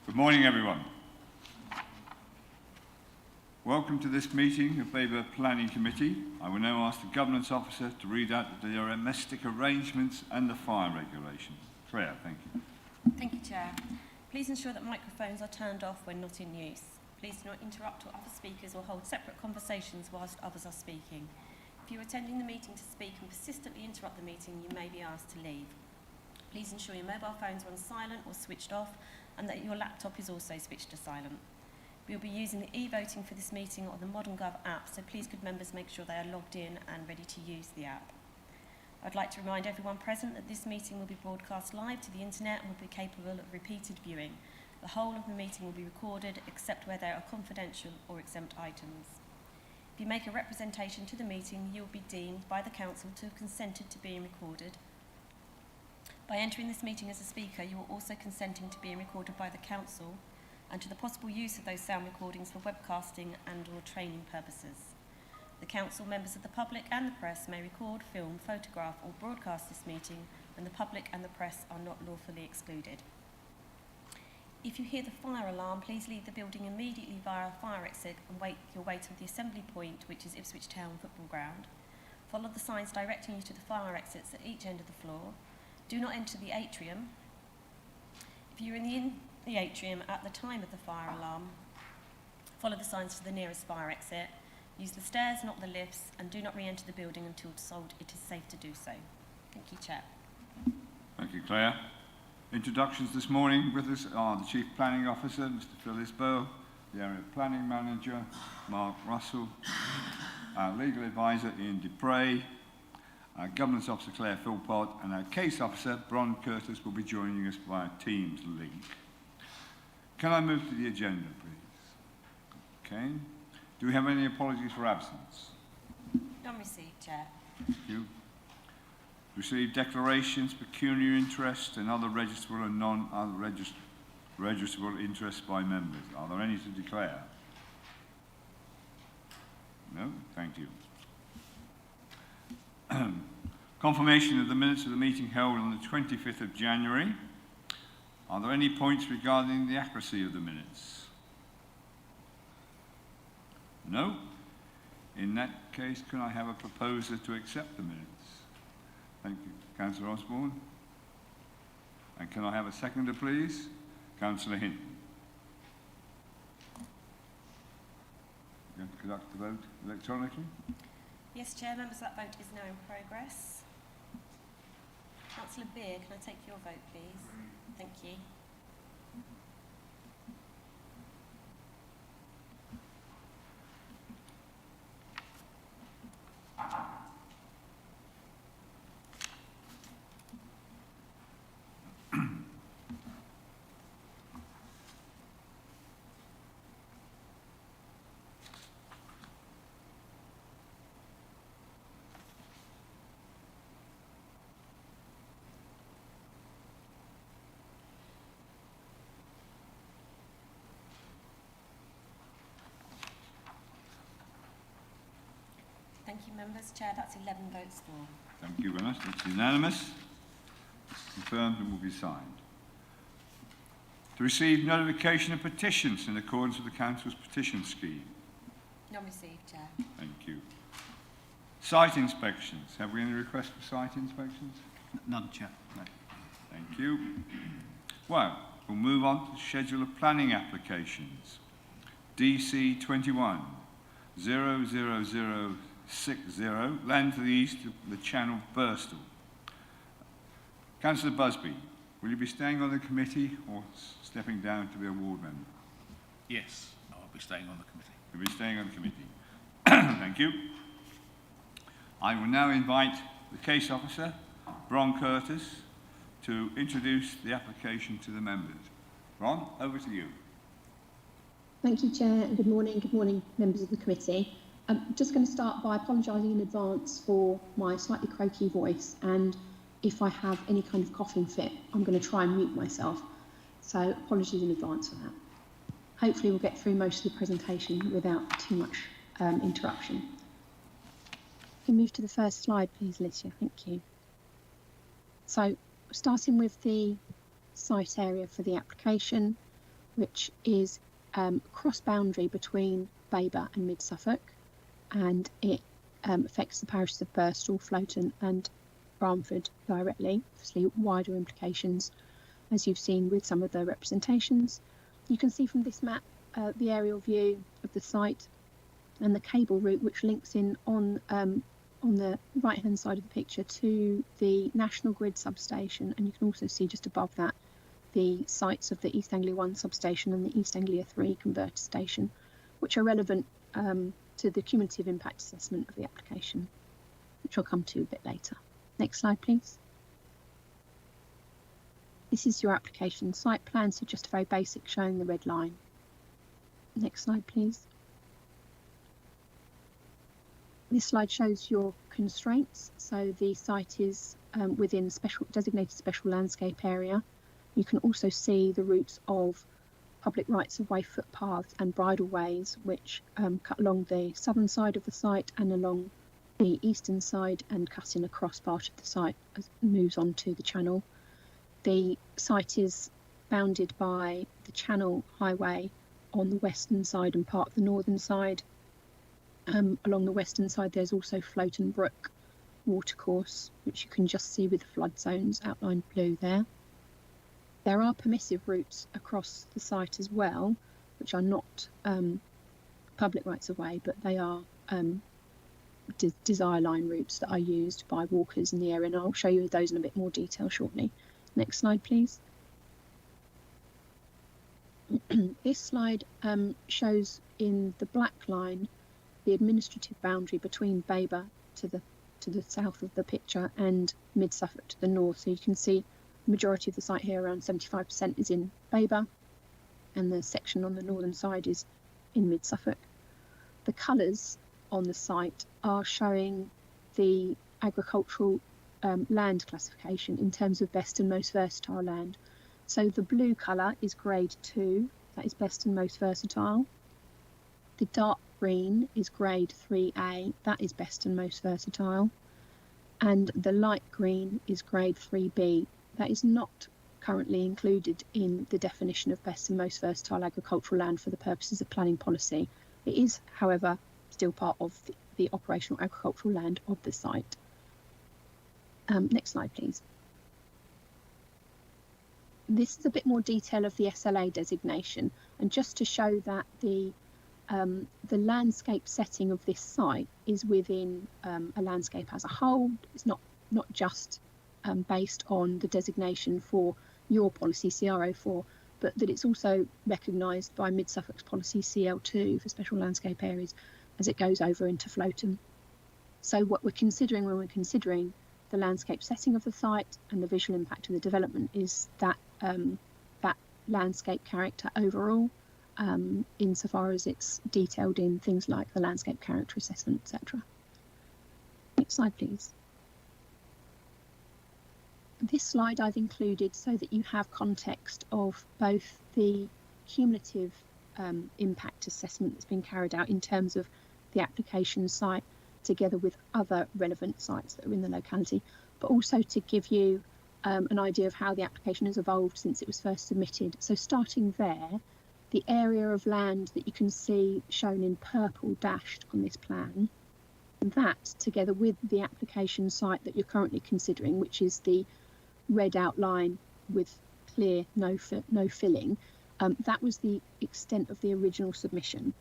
Good morning, everyone. Welcome to this meeting of Babergh Planning Committee. I will now ask the Governance Officer to read out the domestic arrangements and the fire regulations. Claire, thank you. Thank you, Chair. Please ensure that microphones are turned off when not in use. Please do not interrupt other speakers or hold separate conversations whilst others are speaking. If you are attending the meeting to speak and persistently interrupt the meeting, you may be asked to leave. Please ensure your mobile phones are on silent or switched off and that your laptop is also switched to silent. We will be using the e-voting for this meeting or the Modern Gov app, so please could members make sure they are logged in and ready to use the app. I'd like to remind everyone present that this meeting will be broadcast live to the internet and will be capable of repeated viewing. The whole of the meeting will be recorded except where there are confidential or exempt items. If you make a representation to the meeting, you will be deemed by the Council to have consented to being recorded. By entering this meeting as a speaker, you are also consenting to being recorded by the Council and to the possible use of those sound recordings for webcasting and or training purposes. The Council, members of the public and the press may record, film, photograph or broadcast this meeting when the public and the press are not lawfully excluded. If you hear the fire alarm, please leave the building immediately via a fire exit and wait until the assembly point, which is Ipswich Town Football Ground. Follow the signs directing you to the fire exits at each end of the floor. Do not enter the atrium. If you're in the atrium at the time of the fire alarm, follow the signs to the nearest fire exit. Use the stairs, not the lifts, and do not re-enter the building until told it is safe to do so. Thank you, Chair. Thank you, Claire. Introductions this morning with us are the Chief Planning Officer, Mr. Phil Isbell, the Area Planning Manager, Mark Russell, our Legal Advisor, Ian Dupre, our Governance Officer, Claire Philpott, and our Case Officer, Bron Curtis, will be joining us via Teams link. Can I move to the agenda, please? Okay. Do we have any apologies for absence? None received, Chair. Thank you. Receive declarations, pecuniary interest, and other registrable and non-other registrable interests by members. Are there any to declare? No? Thank you. Confirmation of the minutes of the meeting held on the 25th of January. Are there any points regarding the accuracy of the minutes? No? In that case, can I have a proposer to accept the minutes? Thank you. Councillor Osborne. And can I have a seconder, please? Councillor Hinton. You're going to conduct the vote electronically? Yes, Chair. Members, that vote is now in progress. Councillor Beer, can I take your vote, please? Thank you. Thank you, members. Chair, that's 11 votes for. Thank you very much. That's unanimous. It's confirmed and will be signed. To receive notification of petitions in accordance with the Council's petition scheme. None received, Chair. Thank you. Site inspections. Have we any requests for site inspections? None, Chair. No. Thank you. Well, we'll move on to the schedule of planning applications. DC 21 00060, land to the east of the Channel of Burstall. Councillor Busby, will you be staying on the committee or stepping down to be a ward member? Yes, I'll be staying on the committee. You'll be staying on the committee. Thank you. I will now invite the case officer, Bron Curtis, to introduce the application to the members. Bron, over to you. Thank you, Chair, and good morning members of the committee. I'm just going to start by apologising in advance for my slightly croaky voice, and if I have any kind of coughing fit, I'm going to try and mute myself. So apologies in advance for that. Hopefully we'll get through most of the presentation without too much interruption. Can we move to the first slide, please, Alicia? Thank you. So starting with the site area for the application, which is cross-boundary between Babergh and Mid-Suffolk, and it affects the parishes of Burstall, Floaton and Bramford directly. Obviously wider implications, as you've seen with some of the representations. You can see from this map the aerial view of the site and the cable route which links in on the right hand side of the picture to the National Grid substation, and you can also see just above that the sites of the East Anglia 1 substation and the East Anglia 3 converter station, which are relevant to the cumulative impact assessment of the application, which I'll come to a bit later. Next slide, please. This is your application site plan, so just a very basic showing the red line. Next slide, please. This slide shows your constraints. So the site is within designated special landscape area. You can also see the routes of public rights-of-way footpaths and bridleways, which cut along the southern side of the site and along the eastern side and cutting across part of the site as it moves on to the channel. The site is bounded by the Channel Highway on the western side and part of the northern side. Along the western side there's also Floaton Brook watercourse, which you can just see with the flood zones outlined blue there. There are permissive routes across the site as well, which are not public rights of way, but they are desire line routes that are used by walkers in the area, and I'll show you those in a bit more detail shortly. Next slide, please. This slide shows in the black line the administrative boundary between Babergh to the south of the picture and Mid-Suffolk to the north. So you can see the majority of the site here, around 75%, is in Babergh, and the section on the northern side is in Mid-Suffolk. The colours on the site are showing the agricultural land classification in terms of best and most versatile land. So the blue colour is grade 2, that is best and most versatile. The dark green is grade 3A, that is best and most versatile. And the light green is grade 3B, that is not currently included in the definition of best and most versatile agricultural land for the purposes of planning policy. It is, however, still part of the operational agricultural land of the site. Next slide, please. This is a bit more detail of the SLA designation, and just to show that the landscape setting of this site is within a landscape as a whole. It's not just based on the designation for your policy CR04, but that it's also recognised by Mid-Suffolk's policy CL2 for special landscape areas as it goes over into Floaton. So what we're considering when we're considering the landscape setting of the site and the visual impact of the development is that that landscape character overall, insofar as it's detailed in things like the landscape character assessment, etc. Next slide, please. This slide I've included so that you have context of both the cumulative impact assessment that's been carried out in terms of the application site together with other relevant sites that are in the locality, but also to give you an idea of how the application has evolved since it was first submitted. So starting there, the area of land that you can see shown in purple dashed on this plan, that together with the application site that you're currently considering, which is the red outline with clear no filling, that was the extent of the original submission.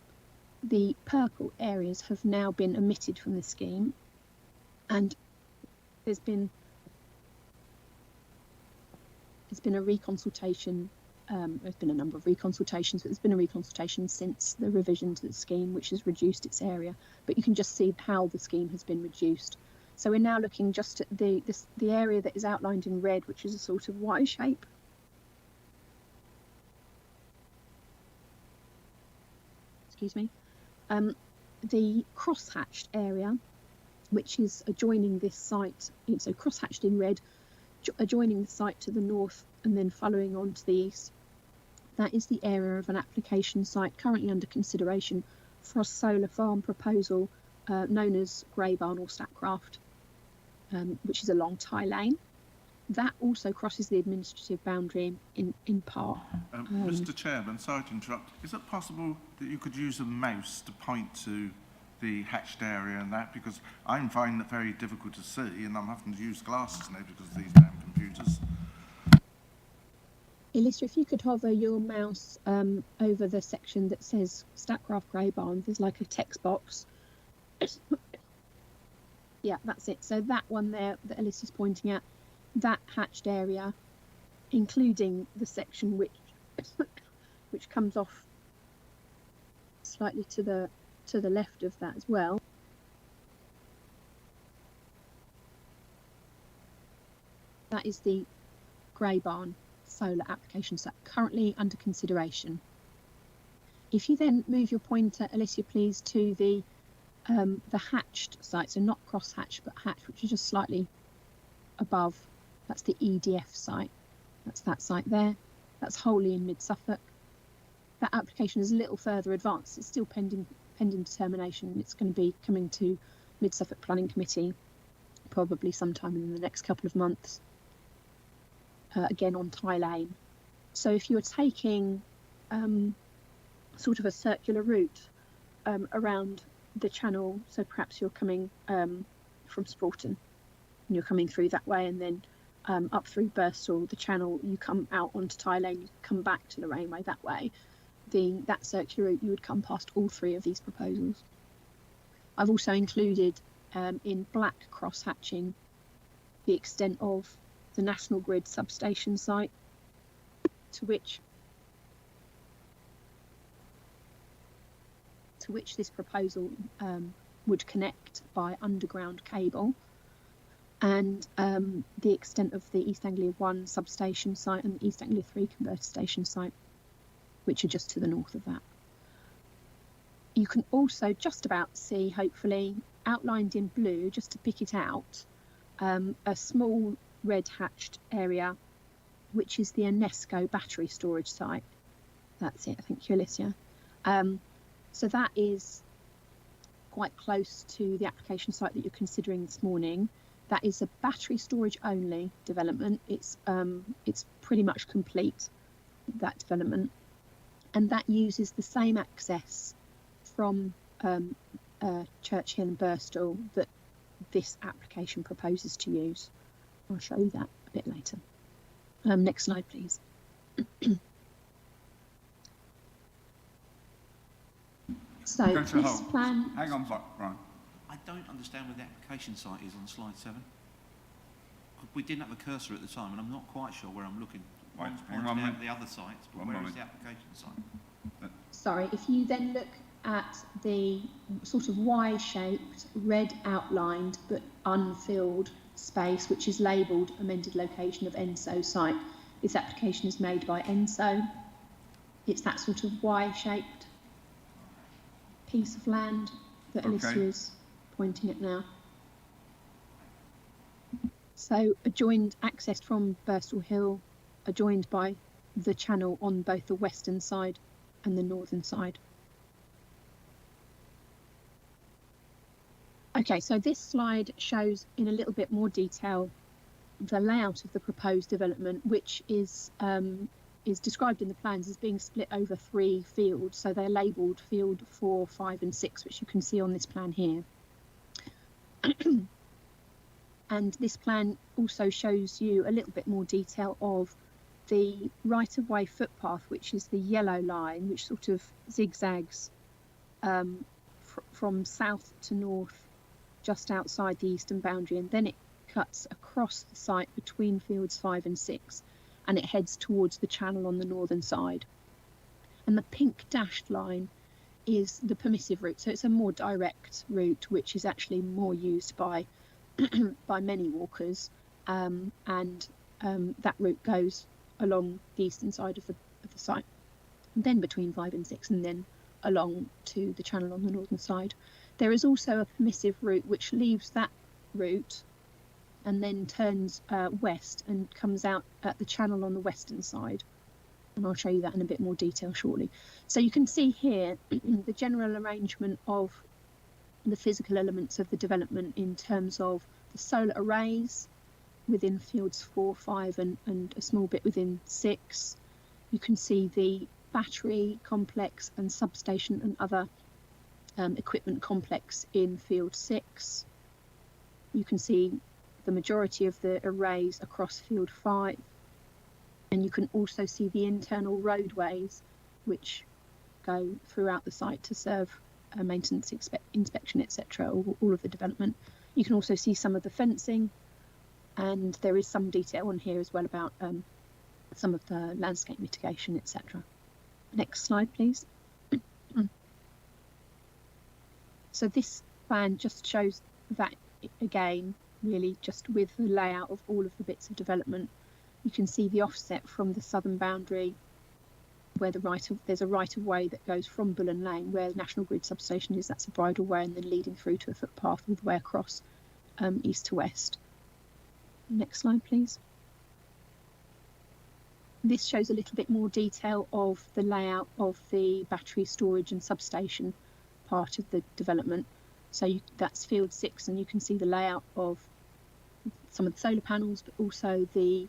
The purple areas have now been omitted from the scheme, and there's been a reconsultation. There's been a number of reconsultations, but there's been a reconsultation since the revision to the scheme, which has reduced its area. But you can just see how the scheme has been reduced. So we're now looking just at the area that is outlined in red, which is a sort of Y shape. Excuse me. The cross-hatched area, which is adjoining this site, so cross-hatched in red, adjoining the site to the north and then following on to the east, that is the area of an application site currently under consideration for a solar farm proposal known as Grey Barn or Statcraft, which is along Tie Lane. That also crosses the administrative boundary in part. Mr. Chairman, sorry to interrupt. Is it possible that you could use a mouse to point to the hatched area and that? Because I'm finding it very difficult to see, and I'm having to use glasses now because of these damn computers. Elisa, if you could hover your mouse over the section that says Statcraft Grey Barn, there's like a text box. Yeah, that's it. So that one there that Elisa's pointing at, that hatched area, including the section which comes off slightly to the left of that as well. That is the Grey Barn solar application site currently under consideration. If you then move your pointer, Alicia, please, to the hatched site, so not cross-hatched but hatched, which is just slightly above. That's the EDF site. That's that site there. That's wholly in mid-Suffolk. That application is a little further advanced. It's still pending determination. It's going to be coming to Mid-Suffolk Planning Committee probably sometime in the next couple of months. Again on Tie Lane. So if you're taking sort of a circular route around the channel, so perhaps you're coming from Suffolk and you're coming through that way, and then up through Burstall, the channel, you come out onto Tie Lane, you come back to the Rainway that way. That circular route, you would come past all three of these proposals. I've also included in black cross-hatching the extent of the National Grid substation site, to which this proposal would connect by underground cable, and the extent of the East Anglia 1 substation site and the East Anglia 3 converter station site, which are just to the north of that. You can also just about see, hopefully, outlined in blue, just to pick it out, a small red hatched area, which is the UNESCO battery storage site. That's it, thank you, Alicia. So that is quite close to the application site that you're considering this morning. That is a battery storage only development. It's pretty much complete, that development, and that uses the same access from Churchill and Burstall that this application proposes to use. I'll show you that a bit later. Next slide, please. So this plan. Hang on, Brian. I don't understand where the application site is on slide 7. We didn't have a cursor at the time, and I'm not quite sure where I'm looking. Wait, One's hang pointing on, out the other sites, but where is the application site? Sorry, if you then look at the sort of Y-shaped, red outlined but unfilled space, which is labelled amended location of ENSO site. This application is made by ENSO. It's that sort of Y-shaped piece of land that Alicia is pointing at now. So adjoined, accessed from Burstall Hill, adjoined by the channel on both the western side and the northern side. Okay, so this slide shows in a little bit more detail the layout of the proposed development, which is described in the plans as being split over 3 fields. So they're labelled field 4, 5 and 6, which you can see on this plan here. And this plan also shows you a little bit more detail of the right-of-way footpath, which is the yellow line, which sort of zigzags from south to north just outside the eastern boundary, and then it cuts across the site between fields 5 and 6, and it heads towards the channel on the northern side. And the pink dashed line is the permissive route, so it's a more direct route, which is actually more used by by many walkers, and that route goes along the eastern side of the site, and then between 5 and 6, and then along to the channel on the northern side. There is also a permissive route which leaves that route and then turns west and comes out at the channel on the western side, and I'll show you that in a bit more detail shortly. So you can see here the general arrangement of the physical elements of the development in terms of the solar arrays, within fields 4, 5 and a small bit within 6. You can see the battery complex and substation and other equipment complex in field 6. You can see the majority of the arrays across field 5, and you can also see the internal roadways which go throughout the site to serve maintenance, inspection, etc., all of the development. You can also see some of the fencing, and there is some detail on here as well about some of the landscape mitigation, etc. Next slide, please. So this plan just shows that again, really just with the layout of all of the bits of development. You can see the offset from the southern boundary, where there's a right of way that goes from Bullen Lane, where the National Grid substation is. That's a bridle way, and then leading through to a footpath all the way across east to west. Next slide, please. This shows a little bit more detail of the layout of the battery storage and substation part of the development. So that's field 6, and you can see the layout of some of the solar panels, but also the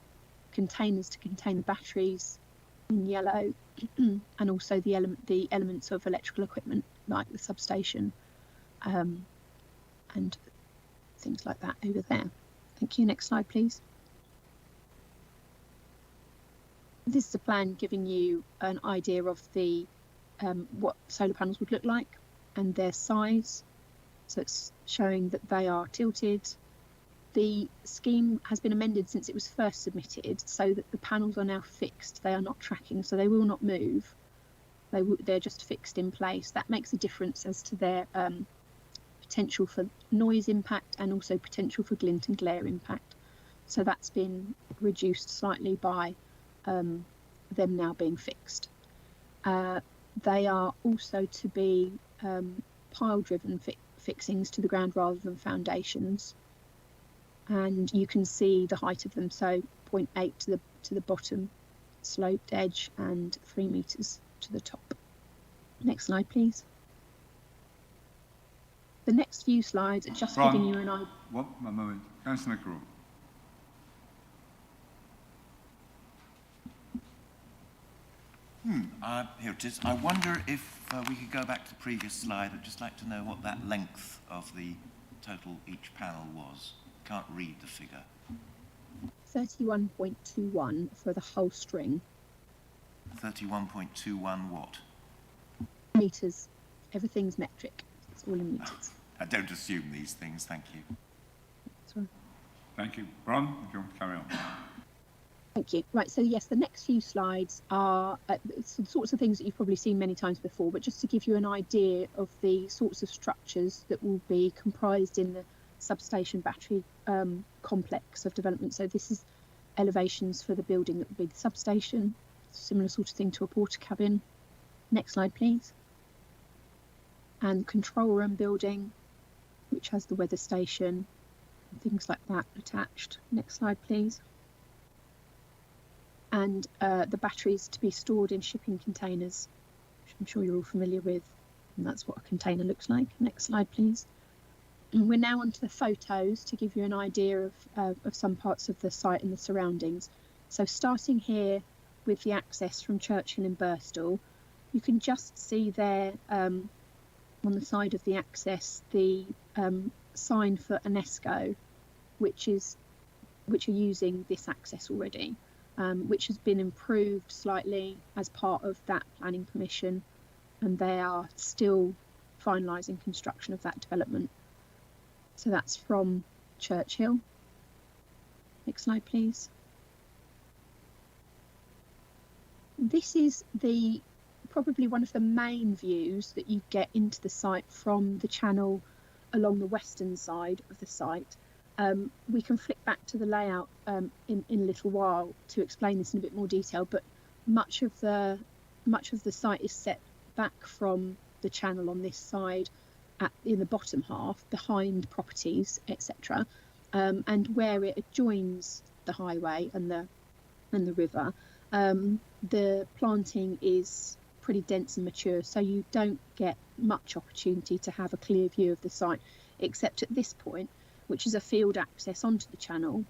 containers to contain the batteries in yellow, and also the elements of electrical equipment like the substation and things like that over there. Thank you. Next slide, please. This is a plan giving you an idea of the what solar panels would look like and their size. So it's showing that they are tilted. The scheme has been amended since it was first submitted, so that the panels are now fixed. They are not tracking, so they will not move. They're just fixed in place. That makes a difference as to their potential for noise impact and also potential for glint and glare impact. So that's been reduced slightly by them now being fixed. They are also to be pile-driven fixings to the ground rather than foundations. And you can see the height of them, so 0.8 to the bottom sloped edge and 3 meters to the top. Next slide, please. The next few slides are just giving you an idea. One moment. Councillor Crowe. Here it is. I wonder if we could go back to the previous slide. I'd just like to know what that length of the total each panel was. Can't read the figure. 31.21 for the whole string. 31.21 what? Meters. Everything's metric. It's all in meters. I don't assume these things, thank you. Sorry. Thank you. Bron, if you want to carry on. Thank you. Right, so yes, the next few slides are the sorts of things that you've probably seen many times before, but just to give you an idea of the sorts of structures that will be comprised in the substation battery complex of development. So this is elevations for the building that will be the substation, similar sort of thing to a porter cabin. Next slide, please. And control room building, which has the weather station, and things like that attached. Next slide, please. And the batteries to be stored in shipping containers, which I'm sure you're all familiar with, and that's what a container looks like. Next slide, please. And we're now onto the photos to give you an idea of some parts of the site and the surroundings. So starting here with the access from Churchill in Burstall, you can just see there on the side of the access the sign for UNESCO, which are using this access already, which has been improved slightly as part of that planning permission, and they are still finalising construction of that development. So that's from Churchill. Next slide, please. This is probably one of the main views that you get into the site from the channel along the western side of the site. We can flick back to the layout in a little while to explain this in a bit more detail, but much of the site is set back from the channel on this side in the bottom half, behind properties, etc. And where it adjoins the highway and the river, the planting is pretty dense and mature, so you don't get much opportunity to have a clear view of the site, except at this point, which is a field access onto the channel,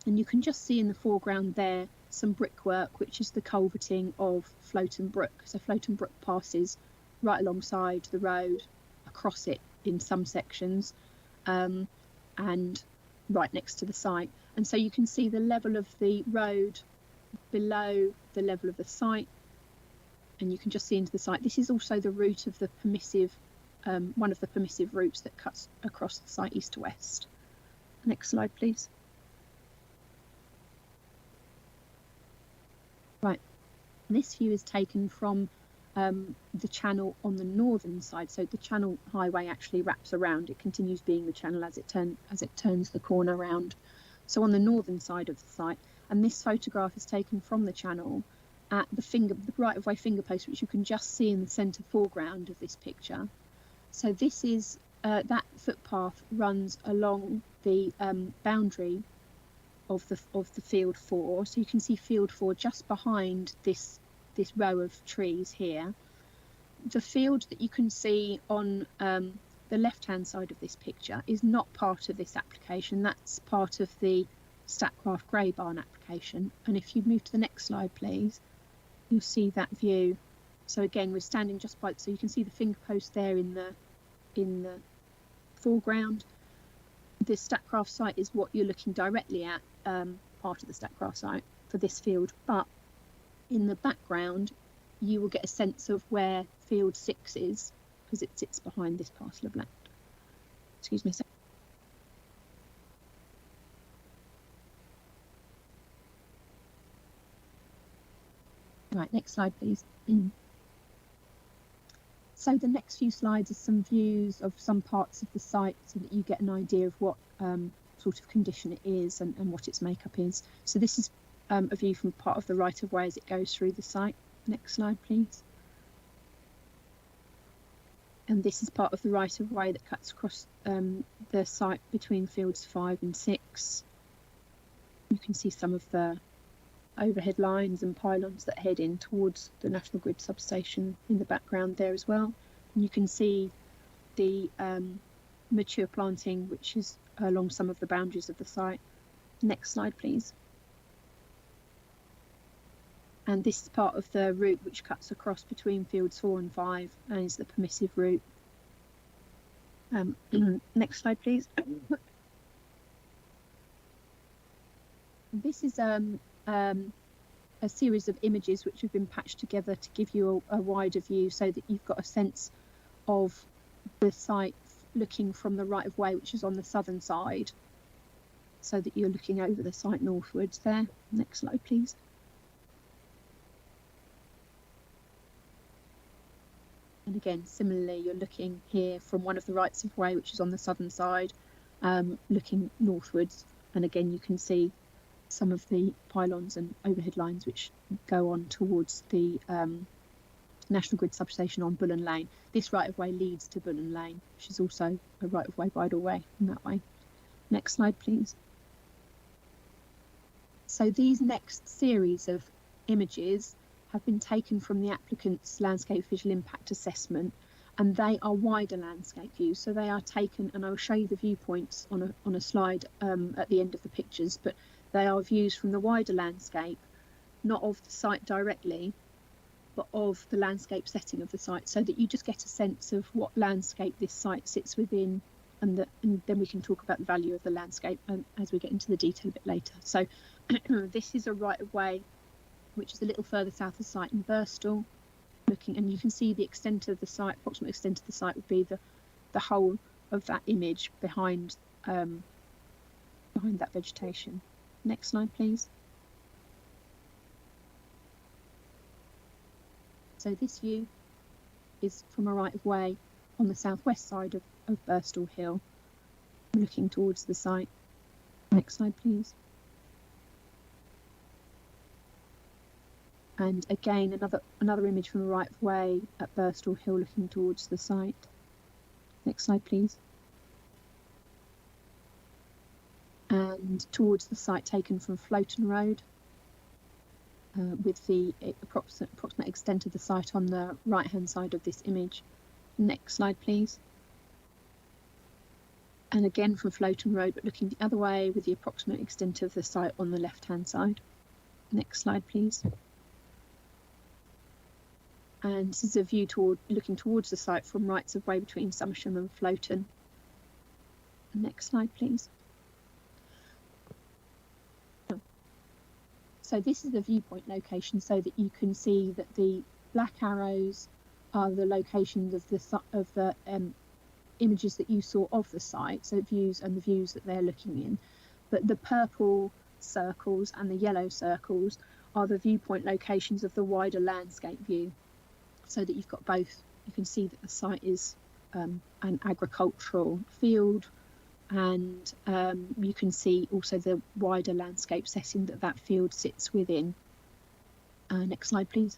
And you can just see in the foreground there some brickwork, which is the culverting of Floaton Brook. So Floaton Brook passes right alongside the road, across it in some sections, and right next to the site. And so you can see the level of the road below the level of the site, and you can just see into the site. This is also the route of the permissive, one of the permissive routes that cuts across the site east to west. Next slide, please. Right, this view is taken from the channel on the northern side. So the channel highway actually wraps around. It continues being the channel as it turns the corner round. So on the northern side of the site, and this photograph is taken from the channel at the right-of-way finger post, which you can just see in the centre foreground of this picture. So this is that footpath runs along the boundary of the field 4. So you can see field 4 just behind this row of trees here. The field that you can see on the left-hand side of this picture is not part of this application. That's part of the Statcraft Grey Barn application. And if you move to the next slide, please, you'll see that view. So again, we're standing just by, so you can see the finger post there in the foreground. The Statcraft site is what you're looking directly at, part of the Statcraft site for this field, but in the background you will get a sense of where field 6 is, because it sits behind this parcel of land. Excuse me a second. Right, next slide, please. So the next few slides are some views of some parts of the site so that you get an idea of what sort of condition it is and what its makeup is. So this is a view from part of the right-of-way as it goes through the site. Next slide, please. And this is part of the right-of-way that cuts across the site between fields 5 and 6. You can see some of the overhead lines and pylons that head in towards the National Grid substation in the background there as well. And you can see the mature planting which is along some of the boundaries of the site. Next slide, please. And this is part of the route which cuts across between fields 4 and 5 and is the permissive route. Next slide, please. This is a series of images which have been patched together to give you a wider view so that you've got a sense of the site looking from the right of way, which is on the southern side, so that you're looking over the site northwards there. Next slide, please. And again, similarly, you're looking here from one of the rights of way, which is on the southern side, looking northwards. And again, you can see some of the pylons and overhead lines which go on towards the National Grid substation on Bullen Lane. This right-of-way leads to Bullen Lane, which is also a right-of-way bridleway in that way. Next slide, please. So these next series of images have been taken from the applicant's landscape visual impact assessment, and they are wider landscape views. So they are taken, and I'll show you the viewpoints on a slide at the end of the pictures, but they are views from the wider landscape, not of the site directly, but of the landscape setting of the site, so that you just get a sense of what landscape this site sits within, and then we can talk about the value of the landscape as we get into the detail a bit later. So this is a right-of-way which is a little further south of the site in Burstall, looking, and you can see the extent of the site, approximate extent of the site would be the whole of that image behind that vegetation. Next slide, please. So this view is from a right-of-way on the southwest side of Burstall Hill, looking towards the site. Next slide, please. And again, another image from a right-of-way at Burstall Hill, looking towards the site. Next slide, please. And towards the site taken from Floaton Road, with the approximate extent of the site on the right-hand side of this image. Next slide, please. and again from Floaton Road, but looking the other way with the approximate extent of the site on the left-hand side. Next slide, please. And this is a view looking towards the site from rights of way between Somersham and Floaton. Next slide, please. So this is the viewpoint location, so that you can see that the black arrows are the locations of the images that you saw of the site, so views and the views that they're looking in. But the purple circles and the yellow circles are the viewpoint locations of the wider landscape view, so that you've got both. You can see that the site is an agricultural field, and you can see also the wider landscape setting that field sits within. Next slide, please.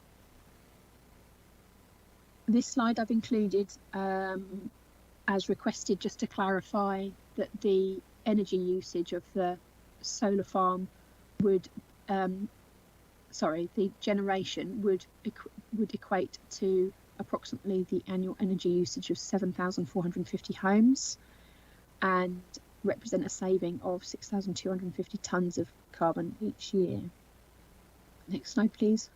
This slide I've included as requested, just to clarify that the energy usage of the solar farm would, the generation would equate to approximately the annual energy usage of 7,450 homes and represent a saving of 6,250 tonnes of carbon each year. Next slide, please.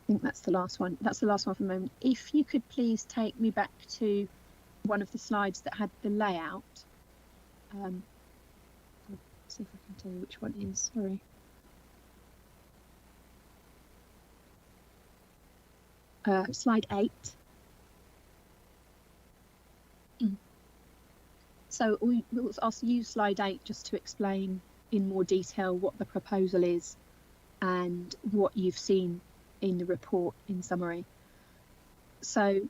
I think that's the last one. That's the last one for the moment. If you could please take me back to one of the slides that had the layout. Let's see if I can tell you which one it is. Sorry. Slide 8. So I'll use slide 8 just to explain in more detail what the proposal is and what you've seen in the report in summary. So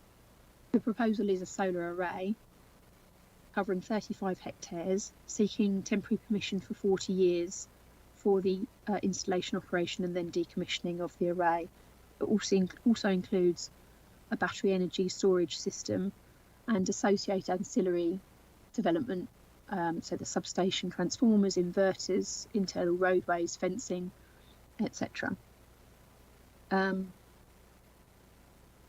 the proposal is a solar array covering 35 hectares, seeking temporary permission for 40 years for the installation, operation and then decommissioning of the array. It also includes a battery energy storage system and associated ancillary development, so the substation, transformers, inverters, internal roadways, fencing, etc.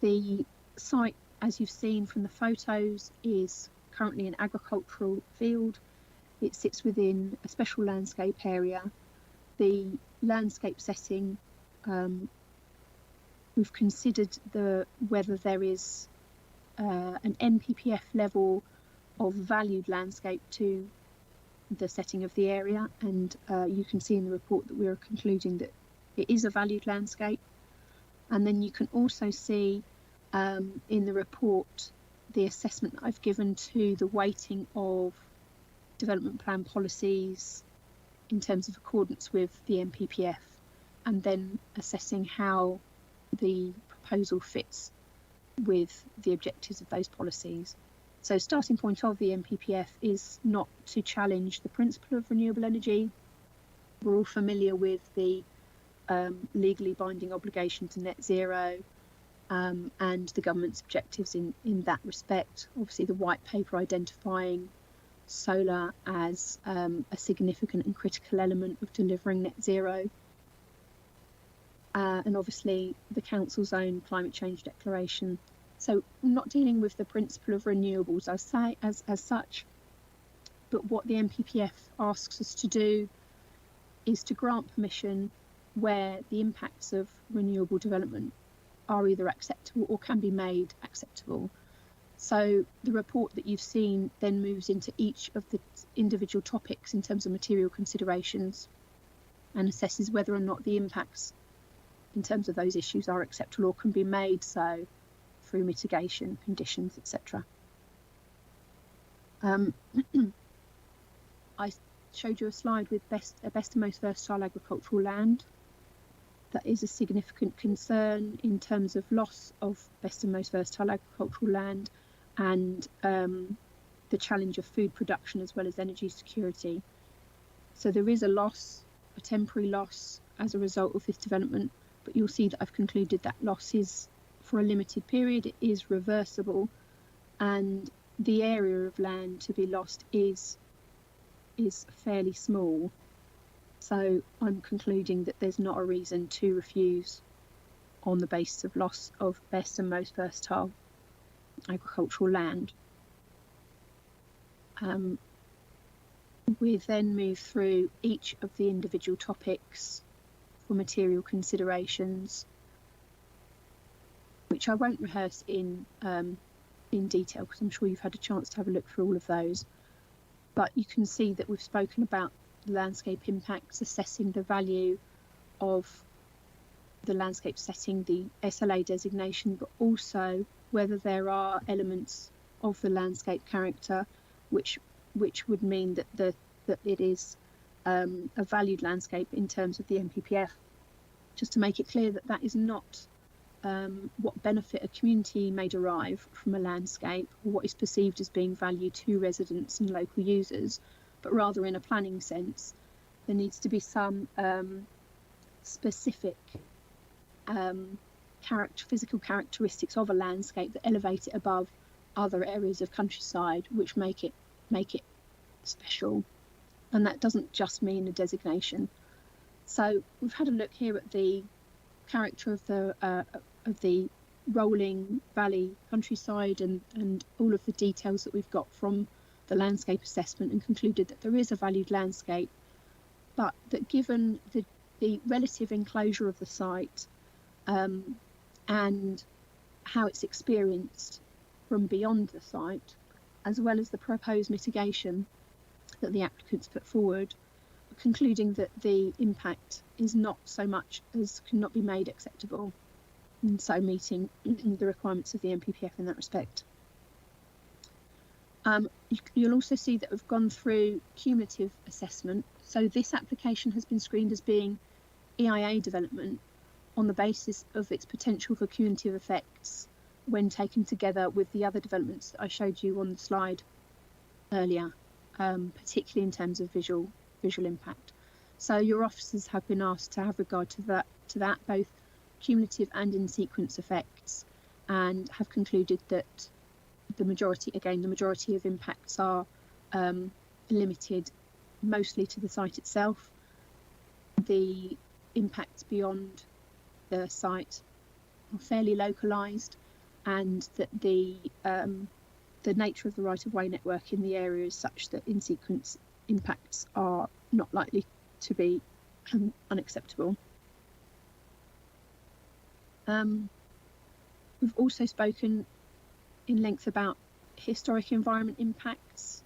The site, as you've seen from the photos, is currently an agricultural field. It sits within a special landscape area. The landscape setting, we've considered whether there is an NPPF level of valued landscape to the setting of the area, and you can see in the report that we are concluding that it is a valued landscape. And then you can also see in the report the assessment that I've given to the weighting of development plan policies in terms of accordance with the NPPF, and then assessing how the proposal fits with the objectives of those policies. So starting point of the NPPF is not to challenge the principle of renewable energy. We're all familiar with the legally binding obligation to net zero and the government's objectives in that respect. Obviously the white paper identifying solar as a significant and critical element of delivering net zero. And obviously the council's own climate change declaration. So I'm not dealing with the principle of renewables as such, but what the NPPF asks us to do is to grant permission where the impacts of renewable development are either acceptable or can be made acceptable. So the report that you've seen then moves into each of the individual topics in terms of material considerations and assesses whether or not the impacts in terms of those issues are acceptable or can be made so through mitigation, conditions, etc. I showed you a slide with best and most versatile agricultural land. That is a significant concern in terms of loss of best and most versatile agricultural land and the challenge of food production as well as energy security. So there is a temporary loss as a result of this development, but you'll see that I've concluded that loss is for a limited period, it is reversible, and the area of land to be lost is fairly small. So I'm concluding that there's not a reason to refuse on the basis of loss of best and most versatile agricultural land. We then move through each of the individual topics for material considerations, which I won't rehearse in detail because I'm sure you've had a chance to have a look through all of those. But you can see that we've spoken about landscape impacts, assessing the value of the landscape setting, the SLA designation, but also whether there are elements of the landscape character which would mean that it is a valued landscape in terms of the NPPF. Just to make it clear that that is not what benefit a community may derive from a landscape, or what is perceived as being valued to residents and local users, but rather in a planning sense, there needs to be some specific physical characteristics of a landscape that elevate it above other areas of countryside, which make it special. And that doesn't just mean a designation. So we've had a look here at the character of the rolling valley countryside and all of the details that we've got from the landscape assessment, and concluded that there is a valued landscape, but that given the relative enclosure of the site and how it's experienced from beyond the site, as well as the proposed mitigation that the applicants put forward, concluding that the impact is not so much as cannot be made acceptable, and so meeting the requirements of the NPPF in that respect. You'll also see that we've gone through cumulative assessment. So this application has been screened as being EIA development on the basis of its potential for cumulative effects when taken together with the other developments that I showed you on the slide earlier, particularly in terms of visual impact. So your officers have been asked to have regard to that both cumulative and in sequence effects, and have concluded that the majority of impacts are limited mostly to the site itself. The impacts beyond the site are fairly localised, and that the nature of the right-of-way network in the area is such that in sequence impacts are not likely to be unacceptable. We've also spoken in length about historic environment impacts.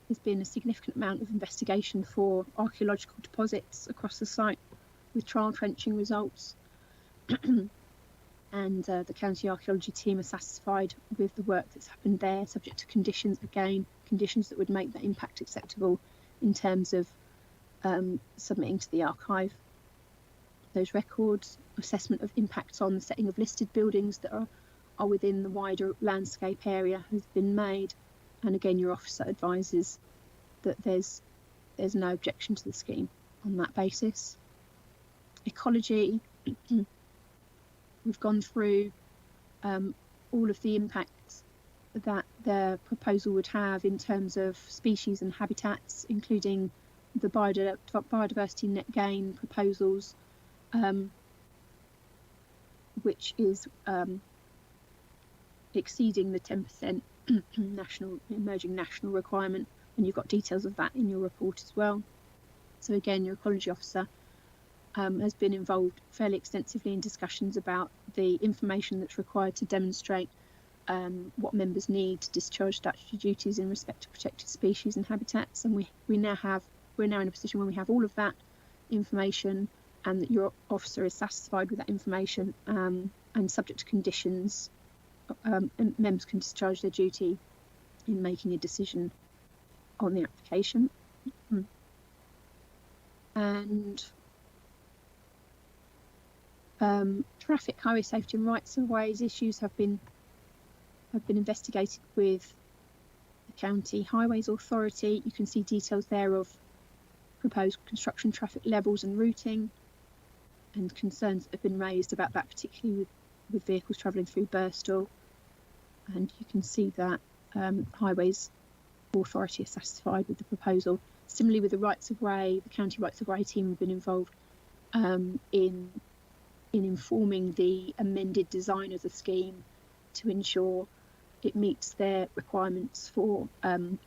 There's been a significant amount of investigation for archaeological deposits across the site with trial trenching results. And the county archaeology team are satisfied with the work that's happened there, subject to conditions that would make that impact acceptable in terms of submitting to the archive those records. Assessment of impacts on the setting of listed buildings that are within the wider landscape area has been made, and again your officer advises that there's no objection to the scheme on that basis. Ecology, we've gone through all of the impacts that the proposal would have in terms of species and habitats, including the biodiversity net gain proposals, which is exceeding the 10% emerging national requirement, and you've got details of that in your report as well. So again, your ecology officer has been involved fairly extensively in discussions about the information that's required to demonstrate what members need to discharge statutory duties in respect to protected species and habitats, and we're now in a position where we have all of that information, and that your officer is satisfied with that information, and subject to conditions, and members can discharge their duty in making a decision on the application. And traffic, highway safety and rights of ways issues have been investigated with the County Highways Authority. You can see details there of proposed construction traffic levels and routing, and concerns that have been raised about that, particularly with vehicles travelling through Burstall. And you can see that Highways Authority is satisfied with the proposal. Similarly, with the rights of way, the County Rights of Way team have been involved in informing the amended design of the scheme to ensure it meets their requirements for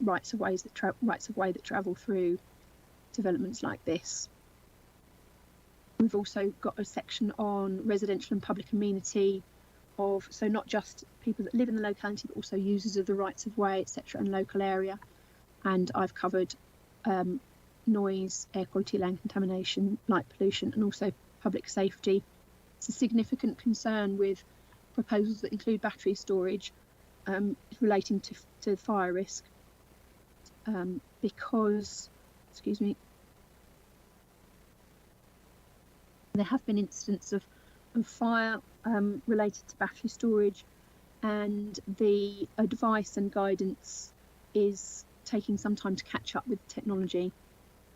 rights of way that travel through developments like this. We've also got a section on residential and public amenity of, so not just people that live in the locality, but also users of the rights of way, etc., and local area. And I've covered noise, air quality, land contamination, light pollution, and also public safety. It's a significant concern with proposals that include battery storage relating to fire risk, because, excuse me, there have been incidents of fire related to battery storage, and the advice and guidance is taking some time to catch up with technology.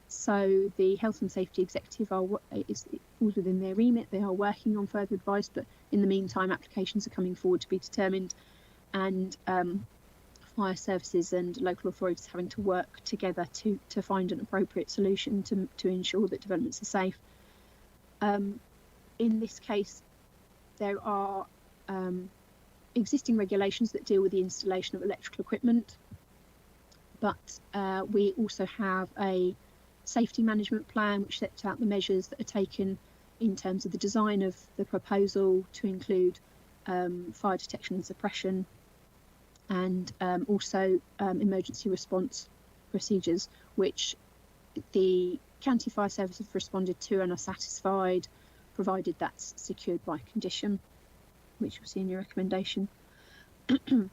So the Health and Safety Executive it falls within their remit. They are working on further advice, but in the meantime, applications are coming forward to be determined, and fire services and local authorities having to work together to find an appropriate solution to ensure that developments are safe. In this case, there are existing regulations that deal with the installation of electrical equipment, but we also have a safety management plan which sets out the measures that are taken in terms of the design of the proposal to include fire detection and suppression, and also emergency response procedures, which the county fire service have responded to and are satisfied, provided that's secured by condition, which you'll see in your recommendation. Flood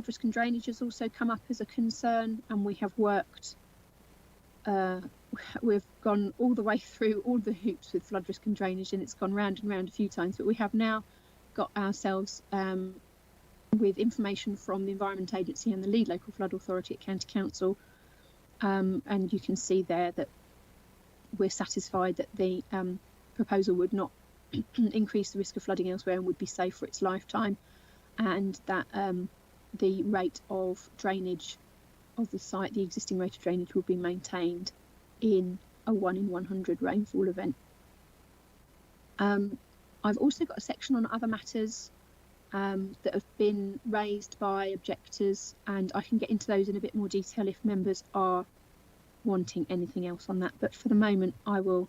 risk and drainage has also come up as a concern, and we have worked, we've gone all the way through all the hoops with flood risk and drainage, and it's gone round and round a few times, but we have now got ourselves with information from the Environment Agency and the lead local flood authority at County Council, and you can see there that we're satisfied that the proposal would not increase the risk of flooding elsewhere and would be safe for its lifetime, and that the rate of drainage of the site, the existing rate of drainage, will be maintained in a 1 in 100 rainfall event. I've also got a section on other matters that have been raised by objectors, and I can get into those in a bit more detail if members are wanting anything else on that, but for the moment I will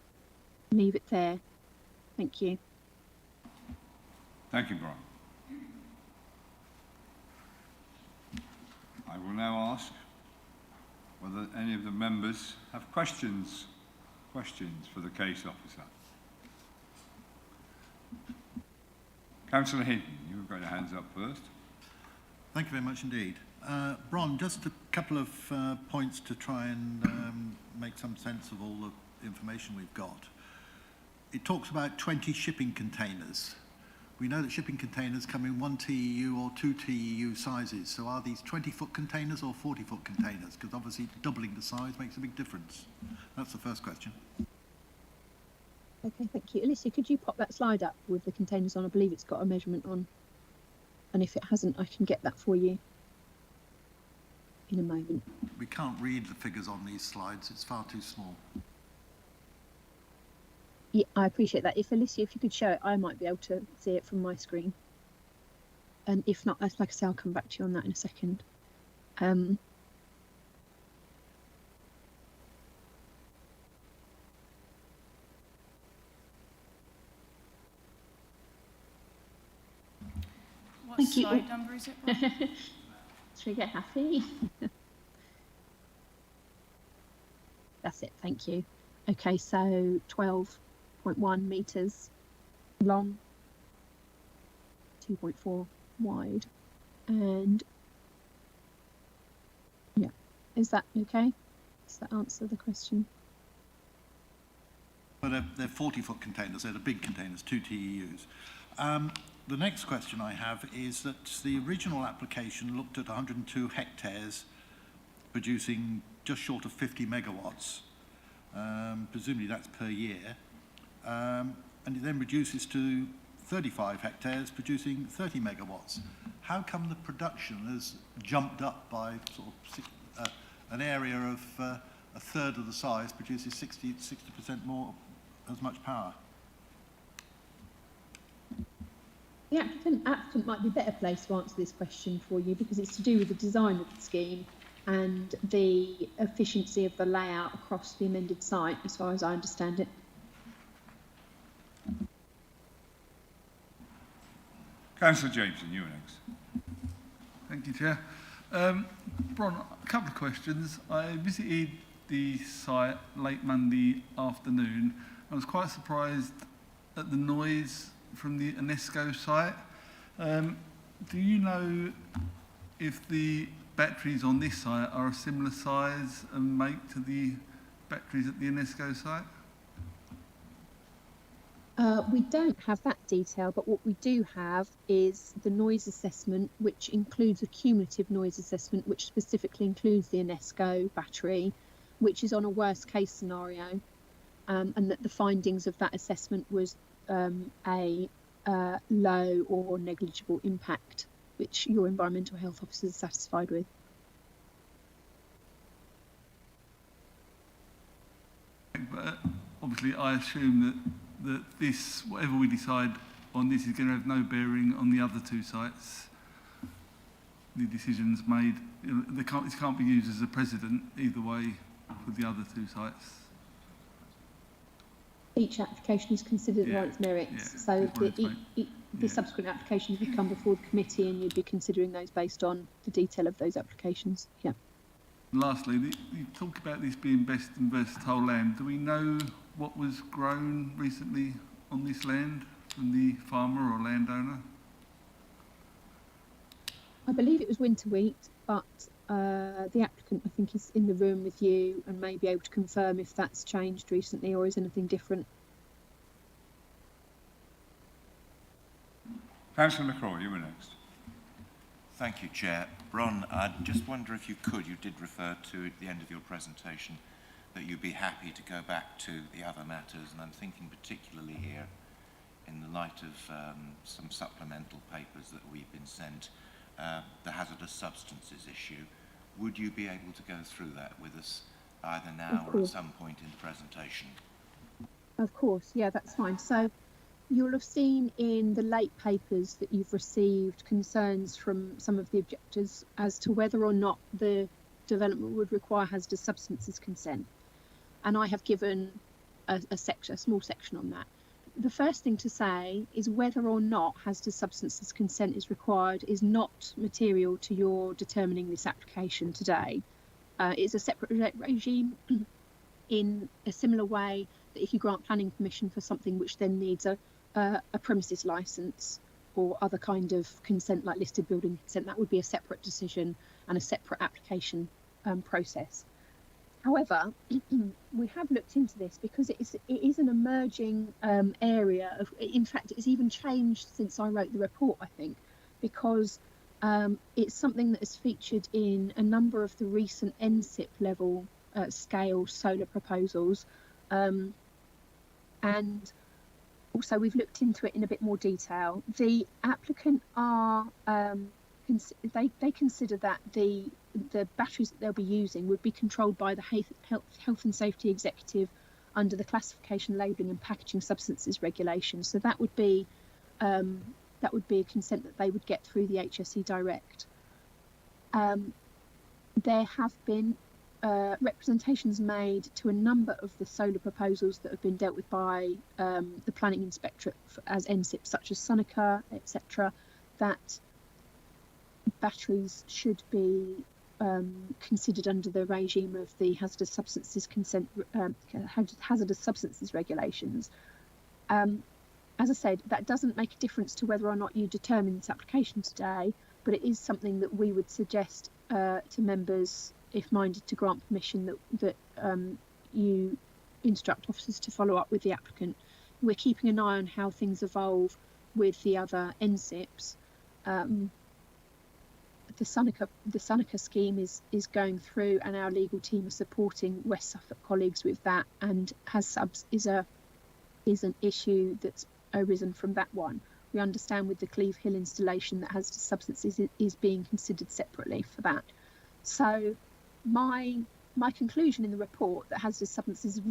leave it there. Thank you. Thank you, Brian. I will now ask whether any of the members have questions for the case officer. Councillor Hinton, you've got your hands up first. Thank you very much indeed. Bron, just a couple of points to try and make some sense of all the information we've got. It talks about 20 shipping containers. We know that shipping containers come in 1 TEU or 2 TEU sizes. So are these 20-foot containers or 40-foot containers? Because obviously doubling the size makes a big difference. That's the first question. Okay, thank you. Alicia, could you pop that slide up with the containers on? I believe it's got a measurement on. And if it hasn't, I can get that for you in a moment. We can't read the figures on these slides. It's far too small. Yeah, I appreciate that. If Alicia, if you could show it, I might be able to see it from my screen. And if not, like I say, I'll come back to you on that in a second. What Thank you. slide number is it, Brian? Should we get happy? That's it, thank you. Okay, so 12.1 metres long, 2.4 wide, and yeah, is that okay? Does that answer the question? Well, they're 40-foot containers. They're the big containers, 2 TEUs. The next question I have is that the original application looked at 102 hectares producing just short of 50 megawatts. Presumably that's per year. And it then reduces to 35 hectares producing 30 megawatts. How come the production has jumped up by sort of an area of a third of the size produces 60% more as much power? The applicant might be better placed to answer this question for you because it's to do with the design of the scheme and the efficiency of the layout across the amended site, as far as I understand it. Councillor Jameson, you are next. Thank you, Chair. Bron, a couple of questions. I visited the site late Monday afternoon. I was quite surprised at the noise from the UNESCO site. Do you know if the batteries on this site are a similar size and make to the batteries at the UNESCO site? We don't have that detail, but what we do have is the noise assessment, which includes a cumulative noise assessment, which specifically includes the UNESCO battery, which is on a worst case scenario, and that the findings of that assessment was a low or negligible impact, which your environmental health officer is satisfied with. But obviously I assume that this, whatever we decide on this, is going to have no bearing on the other two sites. The decisions made, this can't be used as a precedent either way for the other two sites. Each application is considered on its merits, so the subsequent applications would come before the committee and you'd be considering those based on the detail of those applications. Yeah. Lastly, you talk about this being best and versatile land. Do we know what was grown recently on this land from the farmer or landowner? I believe it was winter wheat, but the applicant, I think, is in the room with you and may be able to confirm if that's changed recently or is anything different. Councillor LaCroix, you were next. Thank you, Chair. Bron, I just wonder if you did refer to at the end of your presentation that you'd be happy to go back to the other matters, and I'm thinking particularly here in the light of some supplemental papers that we've been sent, the hazardous substances issue. Would you be able to go through that with us either now or at some point in the presentation? Of course, yeah, that's fine. So you'll have seen in the late papers that you've received concerns from some of the objectors as to whether or not the development would require hazardous substances consent. And I have given a small section on that. The first thing to say is whether or not hazardous substances consent is required is not material to your determining this application today. It's a separate regime in a similar way that if you grant planning permission for something which then needs a premises licence or other kind of consent like listed building consent, that would be a separate decision and a separate application process. However, we have looked into this because it is an emerging area of, in fact, it's even changed since I wrote the report, I think, because it's something that has featured in a number of the recent NSIP level scale solar proposals. And also we've looked into it in a bit more detail. The applicant are, they consider that the batteries that they'll be using would be controlled by the Health and Safety Executive under the Classification, Labelling and Packaging Substances Regulation. So that would be a consent that they would get through the HSE Direct. There have been representations made to a number of the solar proposals that have been dealt with by the Planning Inspectorate as NSIP, such as Suffolk, etc., that batteries should be considered under the regime of the hazardous substances regulations. As I said, that doesn't make a difference to whether or not you determine this application today, but it is something that we would suggest to members, if minded to grant permission, that you instruct officers to follow up with the applicant. We're keeping an eye on how things evolve with the other NSIPs. The Suffolk scheme is going through, and our legal team are supporting West Suffolk colleagues with that, and HazSubs is an issue that's arisen from that one. We understand with the Cleve Hill installation that hazardous substances is being considered separately for that. So my conclusion in the report that hazardous substances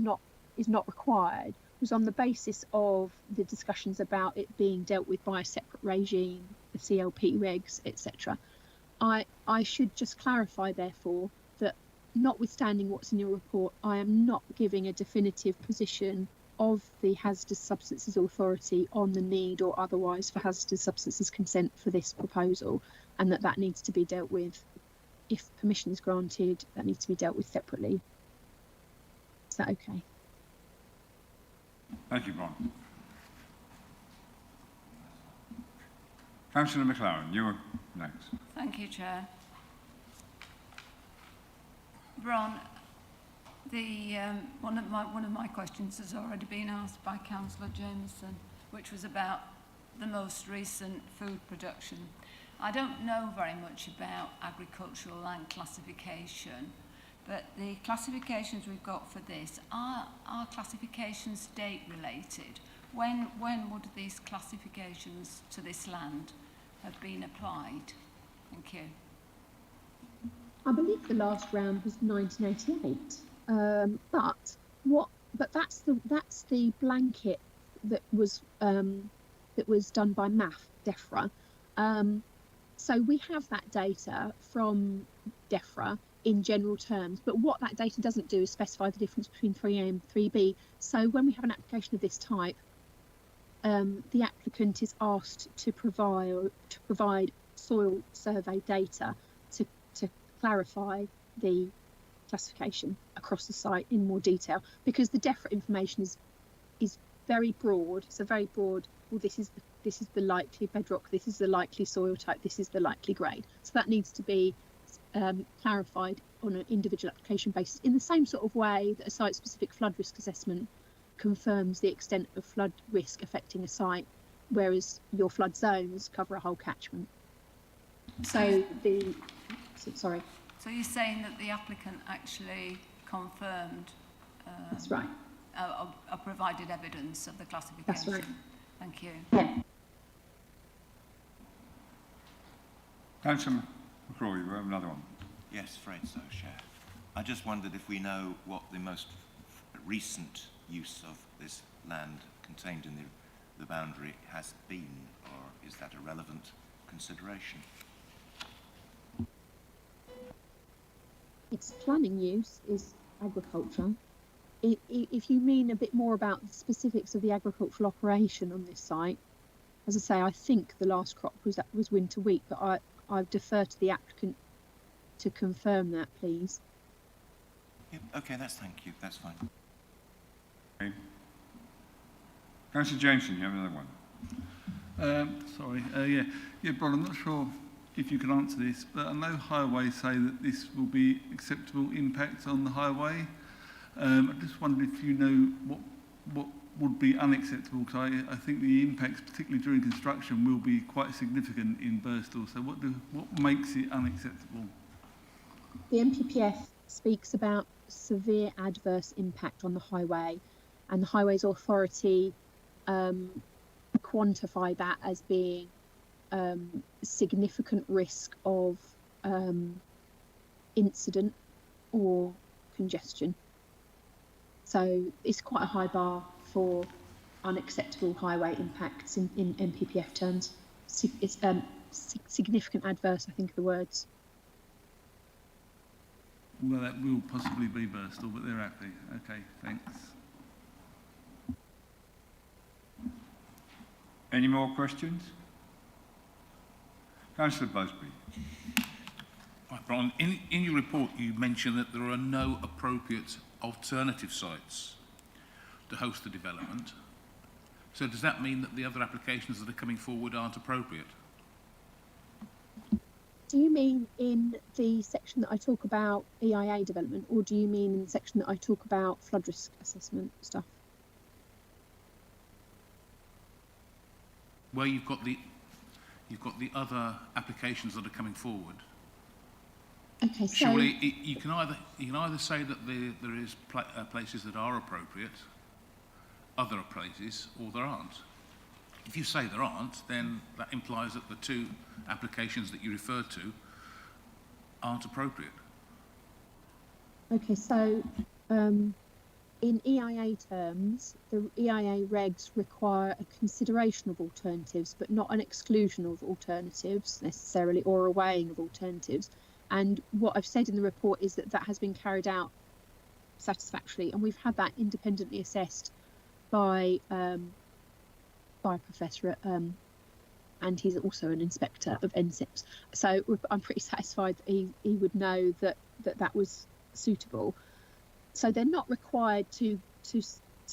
is not required was on the basis of the discussions about it being dealt with by a separate regime, the CLP regs, etc. I should just clarify, therefore, that notwithstanding what's in your report, I am not giving a definitive position of the Hazardous Substances Authority on the need or otherwise for hazardous substances consent for this proposal, and that needs to be dealt with, if permission is granted, that needs to be dealt with separately. Is that okay? Thank you, Bron. Councillor McLaren, you are next. Thank you, Chair. Bron, one of my questions has already been asked by Councillor Jameson, which was about the most recent food production. I don't know very much about agricultural land classification, but the classifications we've got for this are classifications date related. When would these classifications to this land have been applied? Thank you. I believe the last round was 1988. But that's the blanket that was done by DEFRA. So we have that data from DEFRA in general terms, but what that data doesn't do is specify the difference between 3A and 3B. So when we have an application of this type, the applicant is asked to provide soil survey data to clarify the classification across the site in more detail, because the DEFRA information is very broad. It's a very broad, well, this is the likely bedrock, this is the likely soil type, this is the likely grade. So that needs to be clarified on an individual application basis, in the same sort of way that a site-specific flood risk assessment confirms the extent of flood risk affecting a site, whereas your flood zones cover a whole catchment. So sorry. So you're saying that the applicant actually confirmed? That's right. Or provided evidence of the classification? That's right. Thank you. Yeah. Councillor McCrory, we have another one. Yes, afraid so, Chair. I just wondered if we know what the most recent use of this land contained in the boundary has been, or is that a relevant consideration? Its planning use is agriculture. If you mean a bit more about the specifics of the agricultural operation on this site, as I say, I think the last crop was winter wheat, but I defer to the applicant to confirm that, please. Yep, okay, thank you, that's fine. Okay. Councillor Jameson, you have another one. Sorry, yeah, Bron, I'm not sure if you can answer this, but I know highways say that this will be acceptable impact on the highway. I just wondered if you know what would be unacceptable, because I think the impacts, particularly during construction, will be quite significant in Burstall. So what makes it unacceptable? The MPPF speaks about severe adverse impact on the highway, and the Highways Authority quantify that as being significant risk of incident or congestion. So it's quite a high bar for unacceptable highway impacts in MPPF terms. It's significant adverse, I think, are the words. Well, that will possibly be Burstall, but they're happy. Okay, thanks. Any more questions? Councillor Busby. Right, Brian, in your report you mention that there are no appropriate alternative sites to host the development. So does that mean that the other applications that are coming forward aren't appropriate? Do you mean in the section that I talk about EIA development, or do you mean in the section that I talk about flood risk assessment stuff? Where you've got the other applications that are coming forward. Okay, so Surely you can either say that there is places that are appropriate, other places, or there aren't. If you say there aren't, then that implies that the two applications that you referred to aren't appropriate. okay, so in EIA terms, the EIA regs require a consideration of alternatives, but not an exclusion of alternatives necessarily, or a weighing of alternatives. And what I've said in the report is that that has been carried out satisfactorily, and we've had that independently assessed by a professor at, and he's also an inspector of NSIPs. So I'm pretty satisfied that he would know that was suitable. So they're not required to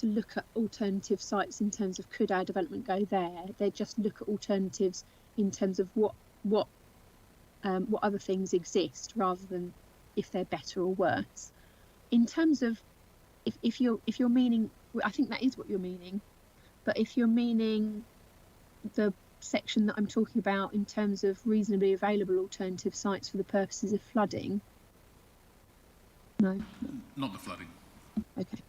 look at alternative sites in terms of could our development go there. They just look at alternatives in terms of what other things exist, rather than if they're better or worse. In terms of if you're meaning, I think that is what you're meaning, but if you're meaning the section that I'm talking about in terms of reasonably available alternative sites for the purposes of flooding, no. Not the flooding. Okay.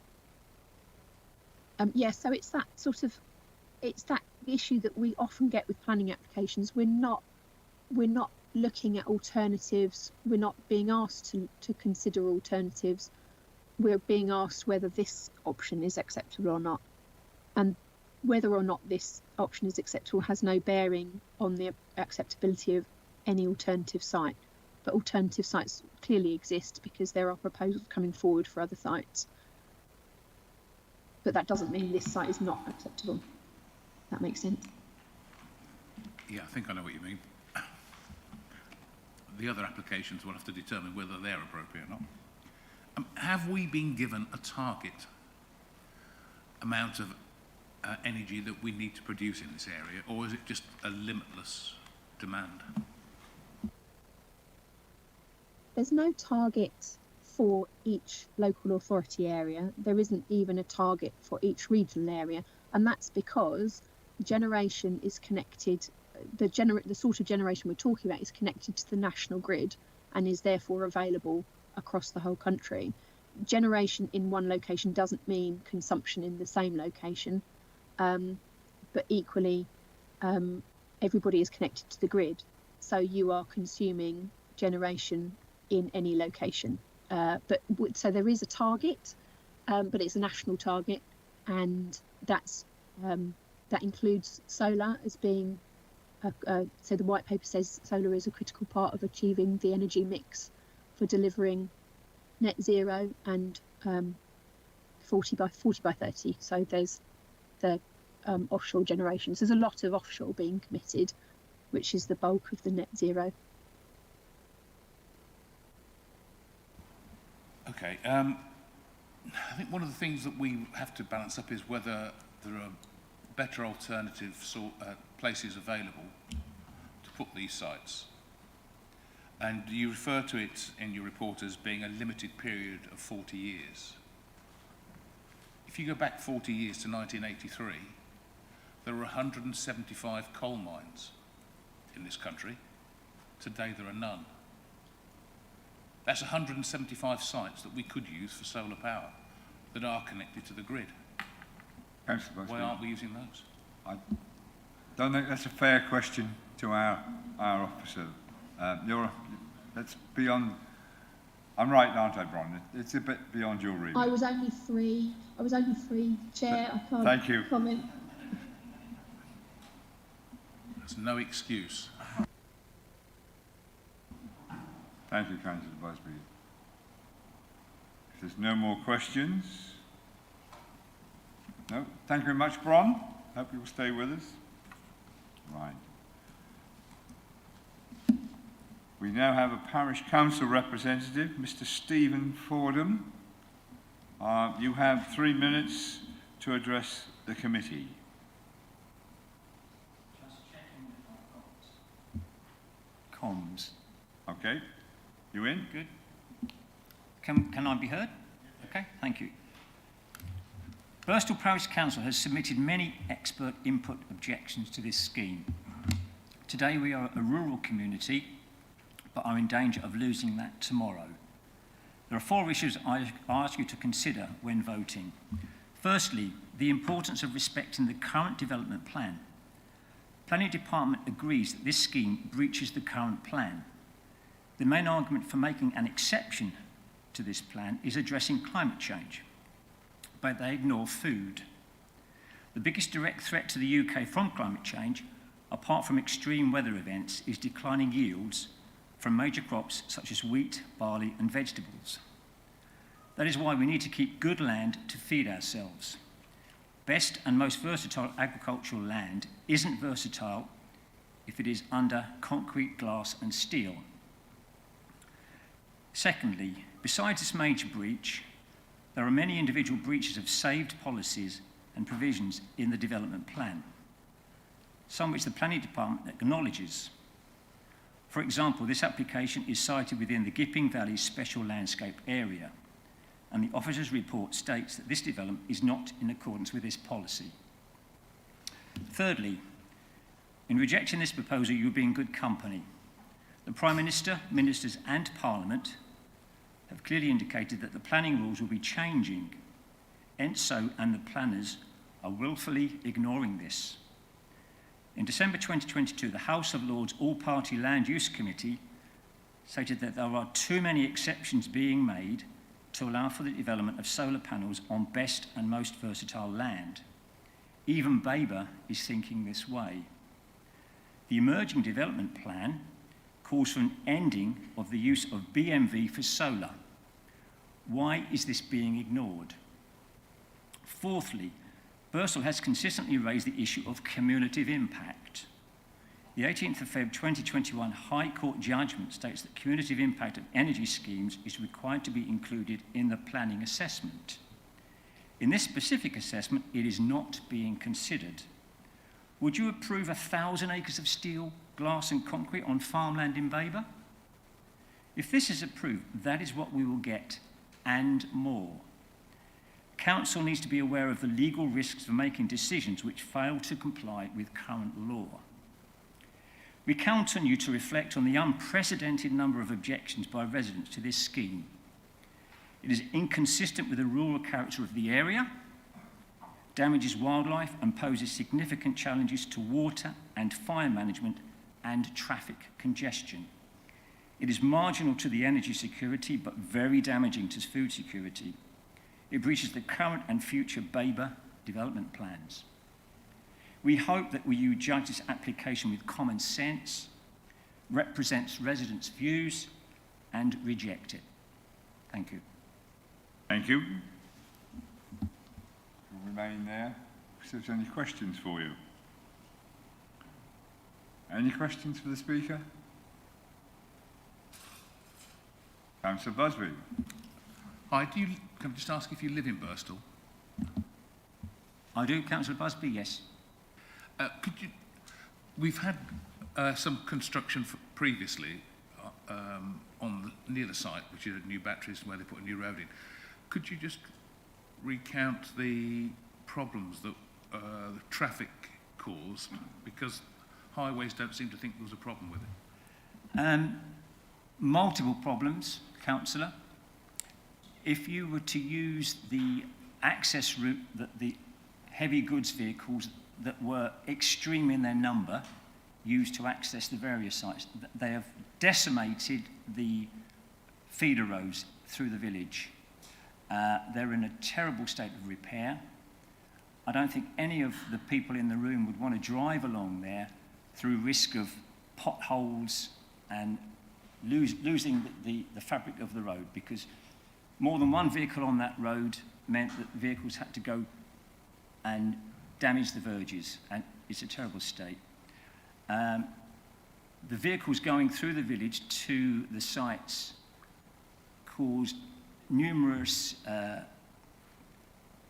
Yeah, so it's that issue that we often get with planning applications. We're not looking at alternatives. We're not being asked to consider alternatives. We're being asked whether this option is acceptable or not. And whether or not this option is acceptable has no bearing on the acceptability of any alternative site. But alternative sites clearly exist because there are proposals coming forward for other sites. But that doesn't mean this site is not acceptable. That makes sense? Yeah, I think I know what you mean. The other applications will have to determine whether they're appropriate or not. Have we been given a target amount of energy that we need to produce in this area, or is it just a limitless demand? There's no target for each local authority area. There isn't even a target for each regional area, and that's because generation is connected. The sort of generation we're talking about is connected to the national grid and is therefore available across the whole country. Generation in one location doesn't mean consumption in the same location, but equally everybody is connected to the grid, so you are consuming generation in any location. So there is a target, but it's a national target, and that includes solar as being so the white paper says solar is a critical part of achieving the energy mix for delivering net zero and 40 by 30. So there's the offshore generations. There's a lot of offshore being committed, which is the bulk of the net zero. Okay. I think one of the things that we have to balance up is whether there are better alternative places available to put these sites. And you refer to it in your report as being a limited period of 40 years. If you go back 40 years to 1983, there were 175 coal mines in this country. Today there are none. That's 175 sites that we could use for solar power that are connected to the grid. Why aren't we using those? I don't think that's a fair question to our officer. That's beyond. I'm right, aren't I, Bron? It's a bit beyond your remit. I was only three, Chair. I can't Thank you. comment. There's no excuse. Thank you, Councillor Busby. If there's no more questions. No. Thank you very much, Bron. Hope you will stay with us. Right. We now have a parish council representative, Mr. Stephen Fordham. You have 3 minutes to address the committee. Just checking if I've got comms. Okay. You in? Good. Can I be heard? Okay, thank you. Burstall Parish Council has submitted many expert input objections to this scheme. Today we are a rural community, but are in danger of losing that tomorrow. There are 4 issues I ask you to consider when voting. Firstly, the importance of respecting the current development plan. Planning Department agrees that this scheme breaches the current plan. The main argument for making an exception to this plan is addressing climate change. but they ignore food. The biggest direct threat to the UK from climate change, apart from extreme weather events, is declining yields from major crops such as wheat, barley and vegetables. That is why we need to keep good land to feed ourselves. Best and most versatile agricultural land isn't versatile if it is under concrete, glass and steel. Secondly, besides this major breach, there are many individual breaches of saved policies and provisions in the development plan, some which the Planning Department acknowledges. For example, this application is sited within the Gipping Valley Special Landscape Area, and the officer's report states that this development is not in accordance with this policy. Thirdly, in rejecting this proposal, you'll be in good company. The Prime Minister, Ministers and Parliament have clearly indicated that the planning rules will be changing. ENTSO and the planners are willfully ignoring this. In December 2022, the House of Lords All-Party Land Use Committee stated that there are too many exceptions being made to allow for the development of solar panels on best and most versatile land. Even Babergh is thinking this way. The emerging development plan calls for an ending of the use of BMV for solar. Why is this being ignored? Fourthly, Burstall has consistently raised the issue of cumulative impact. The 18th of February 2021 High Court judgment states that cumulative impact of energy schemes is required to be included in the planning assessment. In this specific assessment, it is not being considered. Would you approve 1,000 acres of steel, glass and concrete on farmland in Babergh? If this is approved, that is what we will get, and more. Council needs to be aware of the legal risks of making decisions which fail to comply with current law. We count on you to reflect on the unprecedented number of objections by residents to this scheme. It is inconsistent with the rural character of the area, damages wildlife and poses significant challenges to water and fire management and traffic congestion. It is marginal to the energy security but very damaging to food security. It breaches the current and future Babergh development plans. We hope that you judge this application with common sense, represents residents' views, and reject it. Thank you. Thank you. You'll remain there if there's any questions for you. Any questions for the Speaker? Councillor Busby. Hi, can I just ask if you live in Burstall? I do, Councillor Busby, yes. We've had some construction previously near the site, which is new batteries where they put a new road in. Could you just recount the problems that the traffic caused? Because highways don't seem to think there was a problem with it. Multiple problems, Councillor. If you were to use the access route that the heavy goods vehicles that were extreme in their number used to access the various sites, they have decimated the feeder roads through the village. They're in a terrible state of repair. I don't think any of the people in the room would want to drive along there through risk of potholes and losing the fabric of the road, because more than one vehicle on that road meant that vehicles had to go and damage the verges, and it's a terrible state. The vehicles going through the village to the sites caused numerous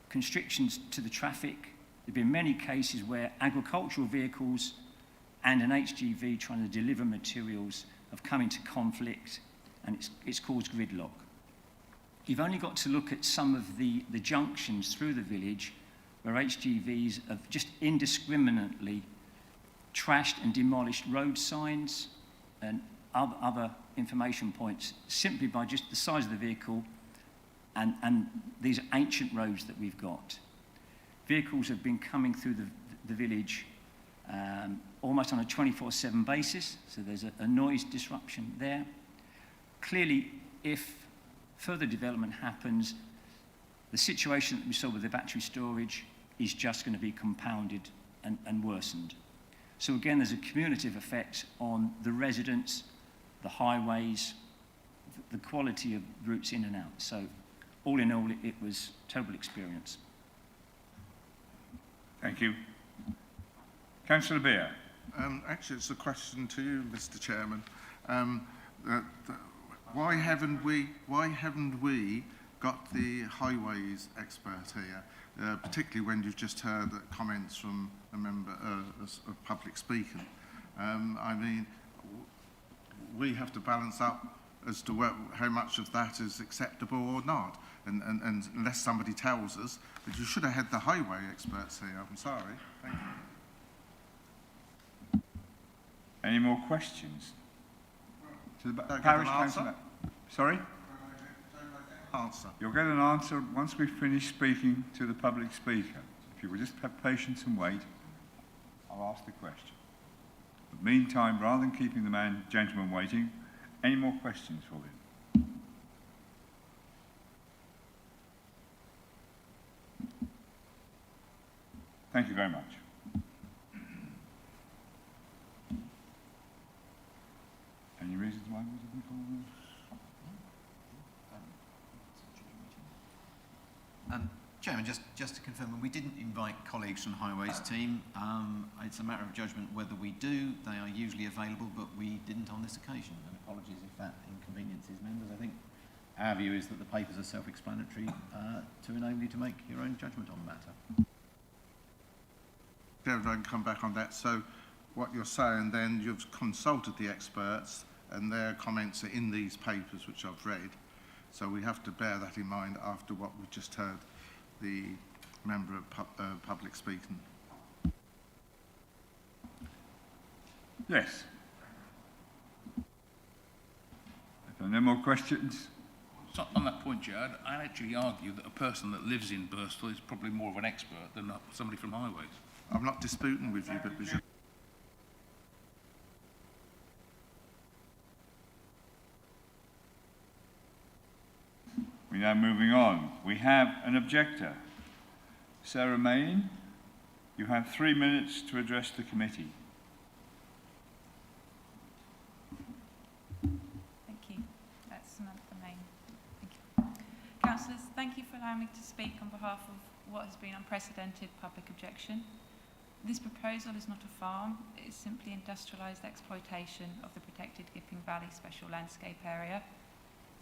constrictions to the traffic. There have been many cases where agricultural vehicles and an HGV trying to deliver materials have come into conflict, and it's caused gridlock. You've only got to look at some of the junctions through the village where HGVs have just indiscriminately trashed and demolished road signs and other information points simply by just the size of the vehicle and these ancient roads that we've got. Vehicles have been coming through the village almost on a 24/7 basis, so there's a noise disruption there. Clearly, if further development happens, The situation that we saw with the battery storage is just going to be compounded and worsened. So again, there's a cumulative effect on the residents, the highways, the quality of routes in and out. So all in all, it was a terrible experience. Thank you. Councillor Beer. Actually, it's a question to you, Mr. Chairman. Why haven't we got the highways expert here, particularly when you've just heard comments from a member of public speaking? I mean, we have to balance up as to how much of that is acceptable or not, and unless somebody tells us, but you should have had the highway experts here. I'm sorry. Thank you. Any more questions? To the Don't parish get an answer. councillor. Sorry? Answer. You'll get an answer once we've finished speaking to the public speaker. If you will just have patience and wait, I'll ask the question. But meantime, rather than keeping the gentleman waiting, any more questions for him? Thank you very much. Any reasons why we didn't call this? Chairman, just to confirm, we didn't invite colleagues from the Highways team. It's a matter of judgment whether we do. They are usually available, but we didn't on this occasion. And apologies if that inconveniences members. I think our view is that the papers are self-explanatory to enable you to make your own judgment on the matter. Chairman, I can come back on that. So what you're saying then, you've consulted the experts and their comments are in these papers which I've read. So we have to bear that in mind after what we've just heard the member of public speaking. Yes. If there are no more questions. So on that point, Chair, I'd actually argue that a person that lives in Burstall is probably more of an expert than somebody from Highways. I'm not disputing with you, but we should. We're now moving on. We have an objector. Sarah Main, you have 3 minutes to address the committee. Thank you. That's Samantha Main. Thank you. Councillors, thank you for allowing me to speak on behalf of what has been unprecedented public objection. This proposal is not a farm, it is simply industrialised exploitation of the protected Gipping Valley Special Landscape Area.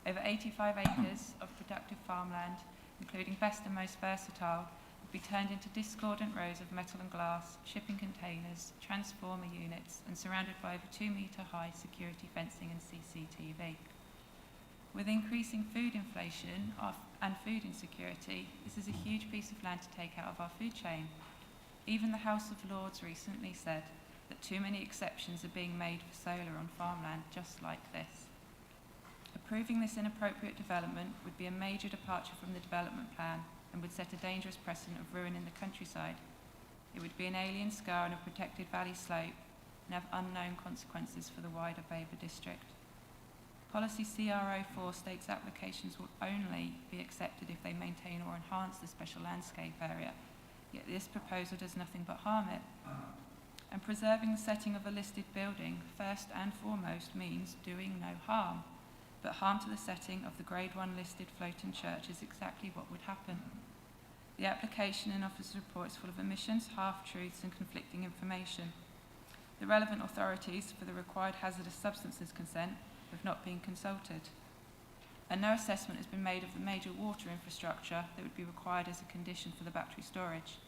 Over 85 acres of productive farmland, including best and most versatile, would be turned into discordant rows of metal and glass, shipping containers, transformer units, and surrounded by over 2 metre high security fencing and CCTV. With increasing food inflation and food insecurity, this is a huge piece of land to take out of our food chain. Even the House of Lords recently said that too many exceptions are being made for solar on farmland just like this. Approving this inappropriate development would be a major departure from the development plan and would set a dangerous precedent of ruin in the countryside. It would be an alien scar on a protected valley slope and have unknown consequences for the wider Babergh district. Policy CR04 states applications will only be accepted if they maintain or enhance the special landscape area, yet this proposal does nothing but harm it. And preserving the setting of a listed building, first and foremost, means doing no harm. But harm to the setting of the Grade 1 listed floating church is exactly what would happen. The application and officer's report is full of omissions, half-truths and conflicting information. The relevant authorities for the required hazardous substances consent have not been consulted. And no assessment has been made of the major water infrastructure that would be required as a condition for the battery storage.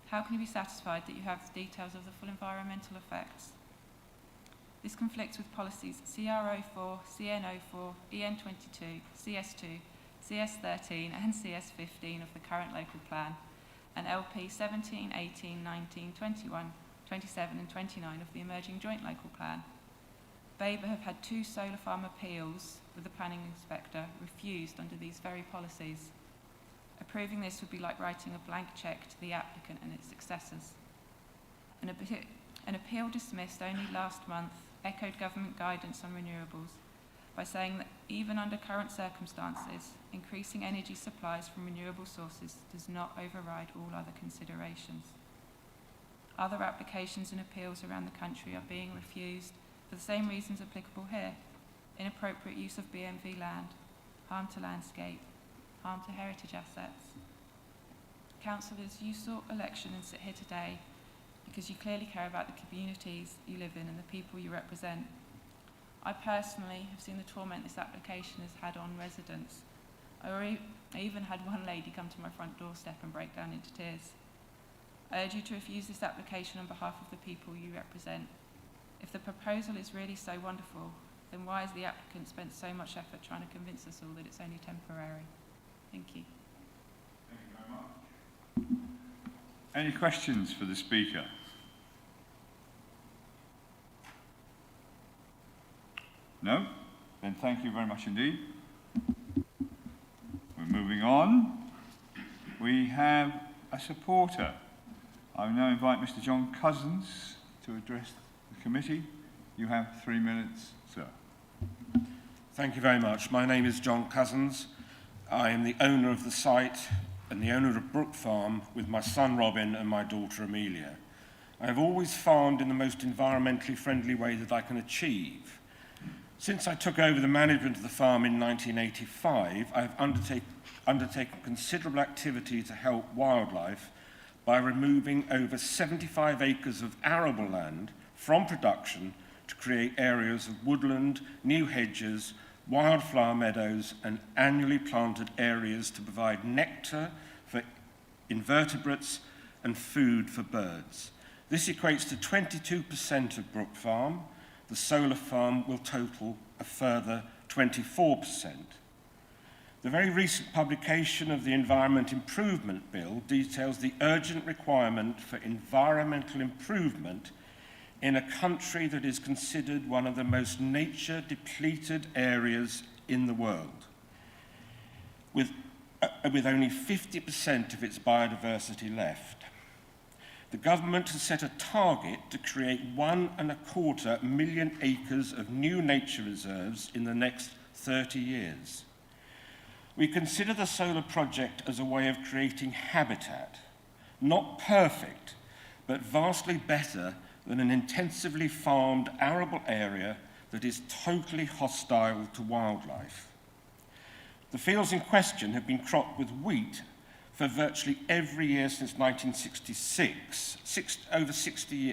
How can you be satisfied that you have the details of the full environmental effects? This conflicts with policies CR04, CN04, EN22, CS2, CS13 and CS15 of the current local plan, and LP 17, 18, 19, 21, 27 and 29 of the emerging joint local plan. Babergh have had 2 solar farm appeals with the planning inspector refused under these very policies. Approving this would be like writing a blank cheque to the applicant and its successors. An appeal dismissed only last month echoed government guidance on renewables. by saying that even under current circumstances, increasing energy supplies from renewable sources does not override all other considerations. Other applications and appeals around the country are being refused for the same reasons applicable here: inappropriate use of BMV land, harm to landscape, harm to heritage assets. Councillors, you sought election and sit here today because you clearly care about the communities you live in and the people you represent. I personally have seen the torment this application has had on residents. I even had one lady come to my front doorstep and break down into tears. I urge you to refuse this application on behalf of the people you represent. If the proposal is really so wonderful, then why has the applicant spent so much effort trying to convince us all that it's only temporary? Thank you. Thank you very much. Any questions for the speaker? No? Then thank you very much indeed. We're moving on. We have a supporter. I will now invite Mr. John Cousins to address the committee. You have 3 minutes, sir. Thank you very much. My name is John Cousins. I am the owner of the site and the owner of Brook Farm with my son Robin and my daughter Amelia. I have always farmed in the most environmentally friendly way that I can achieve. Since I took over the management of the farm in 1985, I have undertaken considerable activity to help wildlife by removing over 75 acres of arable land from production to create areas of woodland, new hedges, wildflower meadows and annually planted areas to provide nectar for invertebrates and food for birds. This equates to 22% of Brook Farm. The solar farm will total a further 24%. The very recent publication of the Environment Improvement Bill details the urgent requirement for environmental improvement in a country that is considered one of the most nature-depleted areas in the world, with only 50% of its biodiversity left. The government has set a target to create 1.25 million acres of new nature reserves in the next 30 years. We consider the solar project as a way of creating habitat, not perfect, but vastly better than an intensively farmed arable area that is totally hostile to wildlife. The fields in question have been cropped with wheat for virtually every year since 1966,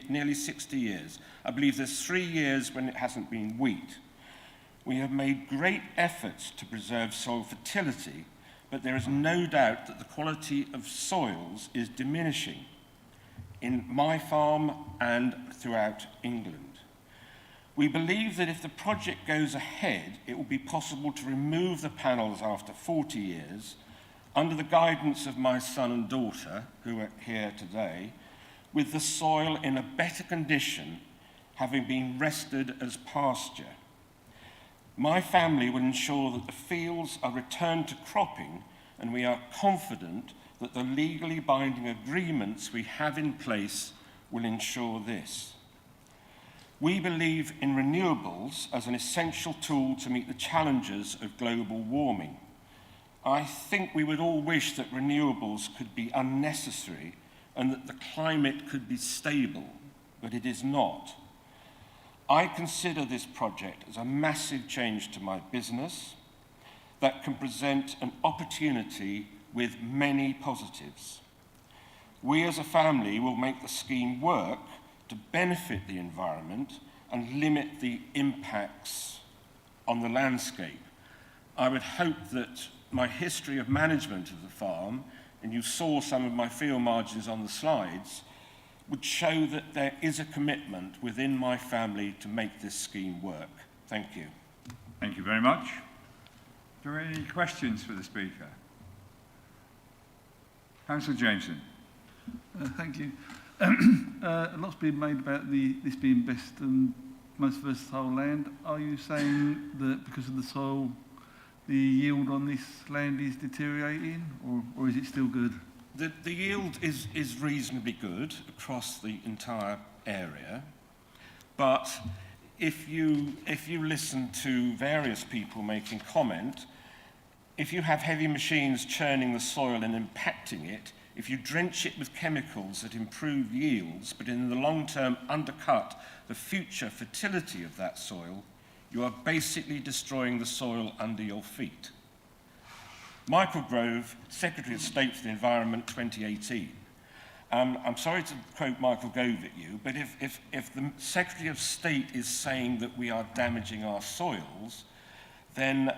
nearly 60 years. I believe there's 3 years when it hasn't been wheat. We have made great efforts to preserve soil fertility, but there is no doubt that the quality of soils is diminishing in my farm and throughout England. We believe that if the project goes ahead, it will be possible to remove the panels after 40 years under the guidance of my son and daughter, who are here today, with the soil in a better condition, having been rested as pasture. My family will ensure that the fields are returned to cropping, and we are confident that the legally binding agreements we have in place will ensure this. We believe in renewables as an essential tool to meet the challenges of global warming. I think we would all wish that renewables could be unnecessary and that the climate could be stable, but it is not. I consider this project as a massive change to my business that can present an opportunity with many positives. We as a family will make the scheme work to benefit the environment and limit the impacts on the landscape. I would hope that my history of management of the farm, and you saw some of my field margins on the slides, would show that there is a commitment within my family to make this scheme work. Thank you. Thank you very much. Are there any questions for the speaker? Councillor Jameson. Thank you. A lot's been made about this being best and most versatile land. Are you saying that because of the soil, the yield on this land is deteriorating, or is it still good? The yield is reasonably good across the entire area, but if you listen to various people making comment, if you have heavy machines churning the soil and impacting it, if you drench it with chemicals that improve yields, but in the long term undercut the future fertility of that soil, you are basically destroying the soil under your feet. Michael Grove, Secretary of State for the Environment, 2018. I'm sorry to quote Michael Gove at you, but if the Secretary of State is saying that we are damaging our soils, then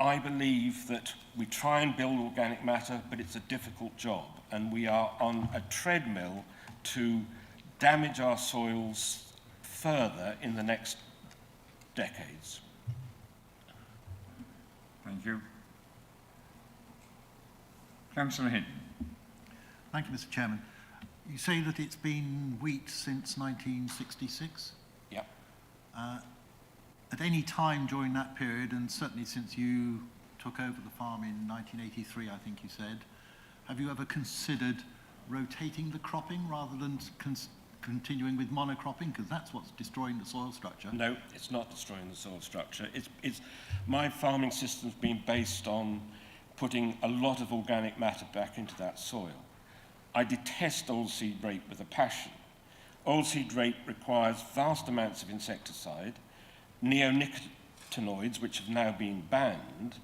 I believe that we try and build organic matter, but it's a difficult job, and we are on a treadmill to damage our soils further in the next decades. Thank you. Councillor Hinton. Thank you, Mr. Chairman. You say that it's been wheat since 1966? Yep. At any time during that period, and certainly since you took over the farm in 1983, I think you said, have you ever considered rotating the cropping rather than continuing with monocropping? Because that's what's destroying the soil structure. No, it's not destroying the soil structure. My farming system's been based on putting a lot of organic matter back into that soil. I detest oilseed rape with a passion. Oilseed rape requires vast amounts of insecticide, neonicotinoids, which have now been banned,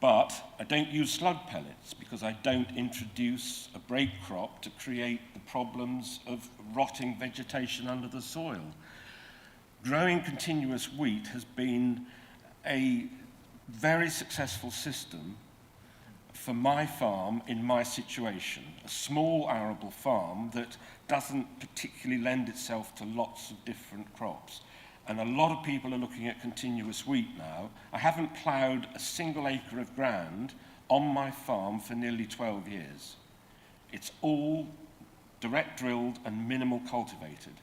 but I don't use slug pellets because I don't introduce a break crop to create the problems of rotting vegetation under the soil. Growing continuous wheat has been a very successful system for my farm in my situation, a small arable farm that doesn't particularly lend itself to lots of different crops. And a lot of people are looking at continuous wheat now. I haven't ploughed a single acre of ground on my farm for nearly 12 years. It's all direct drilled and minimal cultivated.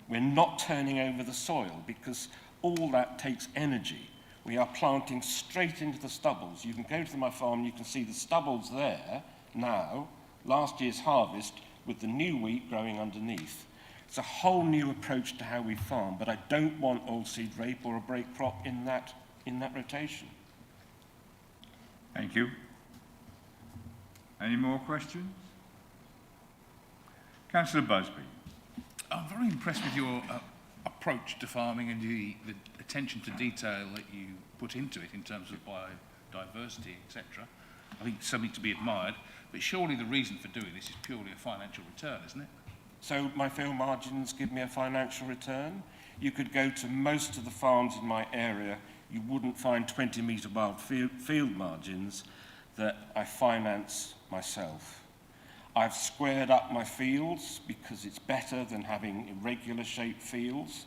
We're not turning over the soil because all that takes energy. We are planting straight into the stubbles. You can go to my farm, you can see the stubbles there now, last year's harvest, with the new wheat growing underneath. It's a whole new approach to how we farm, but I don't want oilseed rape or a break crop in that rotation. Thank you. Any more questions? Councillor Busby. I'm very impressed with your approach to farming and the attention to detail that you put into it in terms of biodiversity, etc. I think it's something to be admired, but surely the reason for doing this is purely a financial return, isn't it? So my field margins give me a financial return. You could go to most of the farms in my area, you wouldn't find 20-metre wild field margins that I finance myself. I've squared up my fields because it's better than having irregular shaped fields.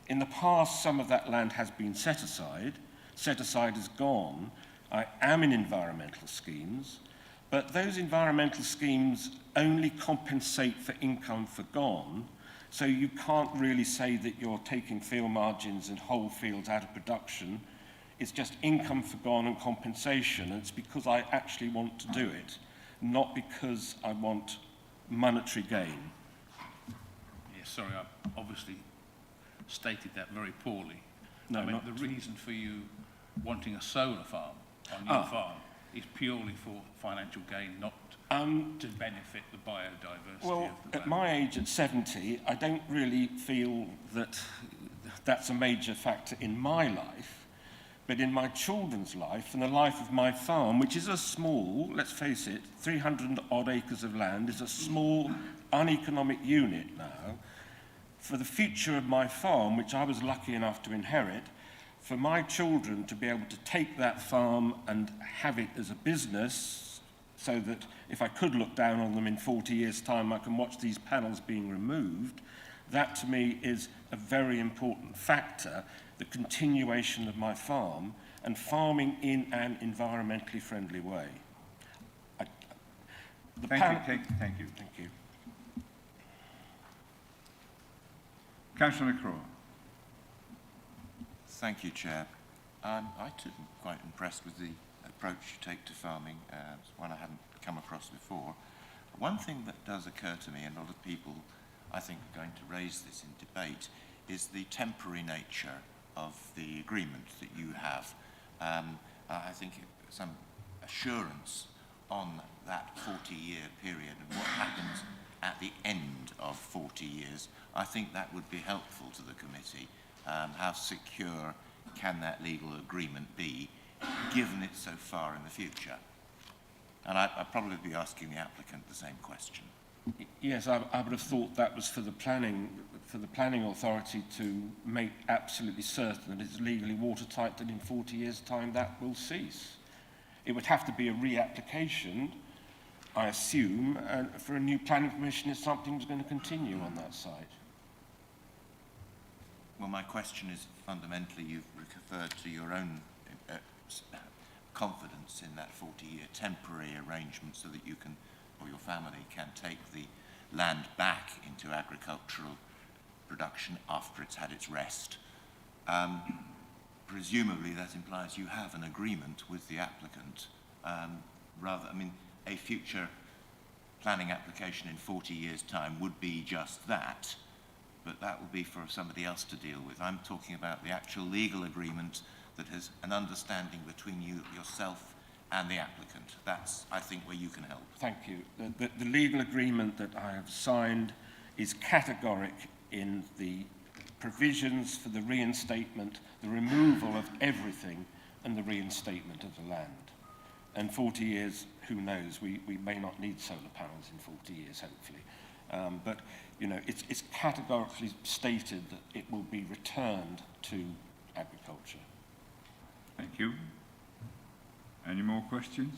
In the past, some of that land has been set aside. Set aside is gone. I am in environmental schemes, but those environmental schemes only compensate for income forgone, so you can't really say that you're taking field margins and whole fields out of production. It's just income forgone and compensation, and it's because I actually want to do it, not because I want monetary gain. Yes, sorry, I obviously stated that very poorly. No, I mean, not the reason for you wanting a solar farm on your farm is purely for financial gain, not to benefit the biodiversity well, of the at my age, at 70, I don't really feel that that's a major factor in my life, but in my children's life and the life of my farm, which is a small, let's face it, 300 odd acres of land, is a small, uneconomic unit now. For the future of my farm, which I was lucky enough to inherit, for my children to be able to take that farm and have it as a business so that if I could look down on them in 40 years' time, I can watch these panels being removed, that to me is a very important factor, the continuation of my farm and farming in an environmentally friendly way. Thank you. Thank you. Councillor McCraw. Thank you, Chair. I too am quite impressed with the approach you take to farming. It's one I hadn't come across before. One thing that does occur to me, and a lot of people, I think, are going to raise this in debate, is the temporary nature of the agreement that you have. I think some assurance on that 40-year period and what happens at the end of 40 years, I think that would be helpful to the committee. How secure can that legal agreement be, given it's so far in the future? And I'd probably be asking the applicant the same question. Yes, I would have thought that was for the planning authority to make absolutely certain that it's legally watertight, that in 40 years' time that will cease. It would have to be a reapplication, I assume, and for a new planning permission if something's going to continue on that site. Well, my question is fundamentally you've referred to your own confidence in that 40-year temporary arrangement so that you can, or your family can, take the land back into agricultural production after it's had its rest. Presumably that implies you have an agreement with the applicant. A future planning application in 40 years' time would be just that, but that will be for somebody else to deal with. I'm talking about the actual legal agreement that has an understanding between yourself and the applicant. That's, I think, where you can help. Thank you. The legal agreement that I have signed is categoric in the provisions for the reinstatement, the removal of everything, and the reinstatement of the land. And 40 years, who knows, we may not need solar panels in 40 years, hopefully. But, you know, it's categorically stated that it will be returned to agriculture. Thank you. Any more questions?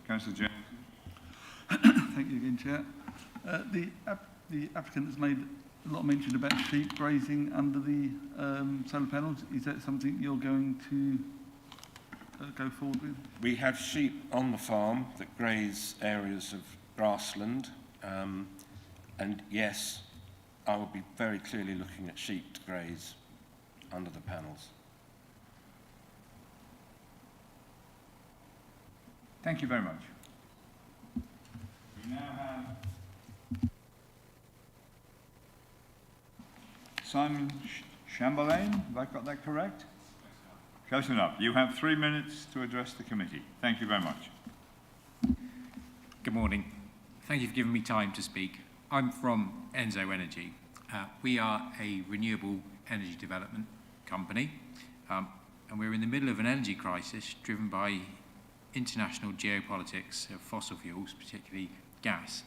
Councillor James. Thank you again, Chair. The applicant has made a lot of mention about sheep grazing under the solar panels. Is that something you're going to go forward with? We have sheep on the farm that graze areas of grassland, and yes, I will be very clearly looking at sheep to graze under the panels. Thank you very much. We now have Simon Chamberlain. Have I got that correct? Close enough. You have 3 minutes to address the committee. Thank you very much. Good morning. Thank you for giving me time to speak. I'm from Enzo Energy. We are a renewable energy development company, and we're in the middle of an energy crisis driven by international geopolitics of fossil fuels, particularly gas.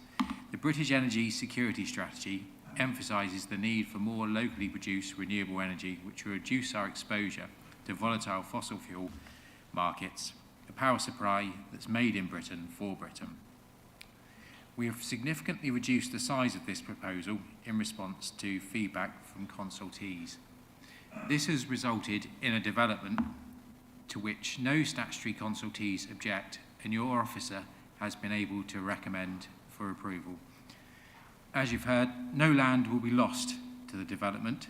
The British Energy Security Strategy emphasises the need for more locally produced renewable energy, which will reduce our exposure to volatile fossil fuel markets, a power supply that's made in Britain for Britain. We have significantly reduced the size of this proposal in response to feedback from consultees. This has resulted in a development to which no statutory consultees object, and your officer has been able to recommend for approval. As you've heard, no land will be lost to the development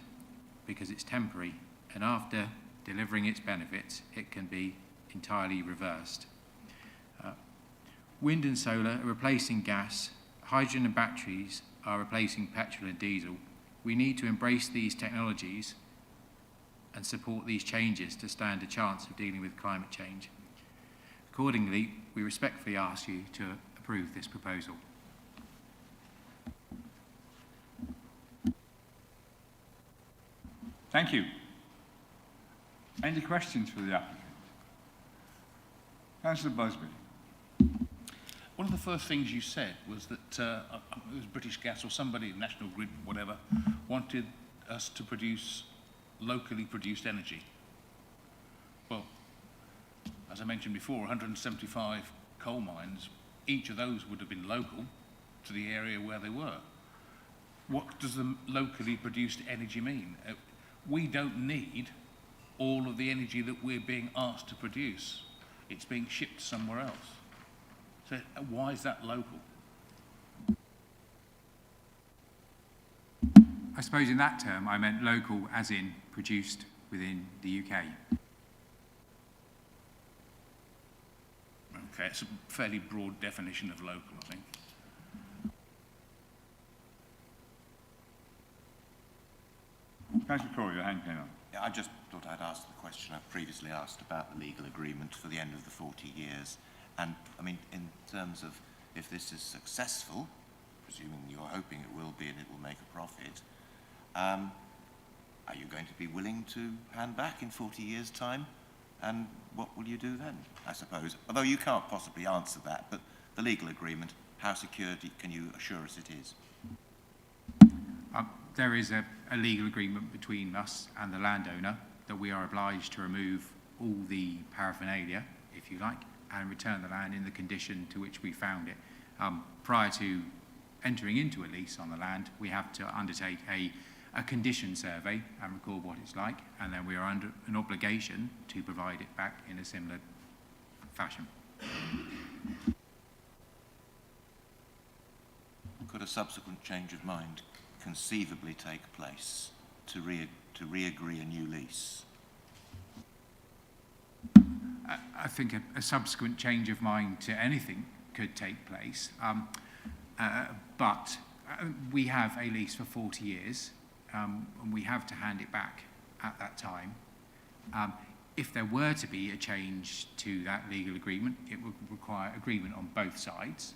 because it's temporary, and after delivering its benefits, it can be entirely reversed. Wind and solar are replacing gas, hydrogen and batteries are replacing petrol and diesel. We need to embrace these technologies and support these changes to stand a chance of dealing with climate change. Accordingly, we respectfully ask you to approve this proposal. Thank you. Any questions for the applicant? Councillor Busby. One of the first things you said was that it was British Gas or somebody, National Grid, whatever, wanted us to produce locally produced energy. Well, as I mentioned before, 175 coal mines, each of those would have been local to the area where they were. What does the locally produced energy mean? We don't need all of the energy that we're being asked to produce. It's being shipped somewhere else. So why is that local? I suppose in that term I meant local as in produced within the UK. Okay, it's a fairly broad definition of local, I think. Councillor Corey, your hand came up. Yeah, I just thought I'd ask the question I've previously asked about the legal agreement for the end of the 40 years. And, I mean, in terms of if this is successful, presuming you're hoping it will be and it will make a profit, are you going to be willing to hand back in 40 years' time? And what will you do then, I suppose? Although you can't possibly answer that, but the legal agreement, how secure can you assure us it is? There is a legal agreement between us and the landowner that we are obliged to remove all the paraphernalia, if you like, and return the land in the condition to which we found it. Prior to entering into a lease on the land, we have to undertake a condition survey and record what it's like, and then we are under an obligation to provide it back in a similar fashion. Could a subsequent change of mind conceivably take place to re-agree a new lease? I think a subsequent change of mind to anything could take place, but we have a lease for 40 years, and we have to hand it back at that time. If there were to be a change to that legal agreement, it would require agreement on both sides.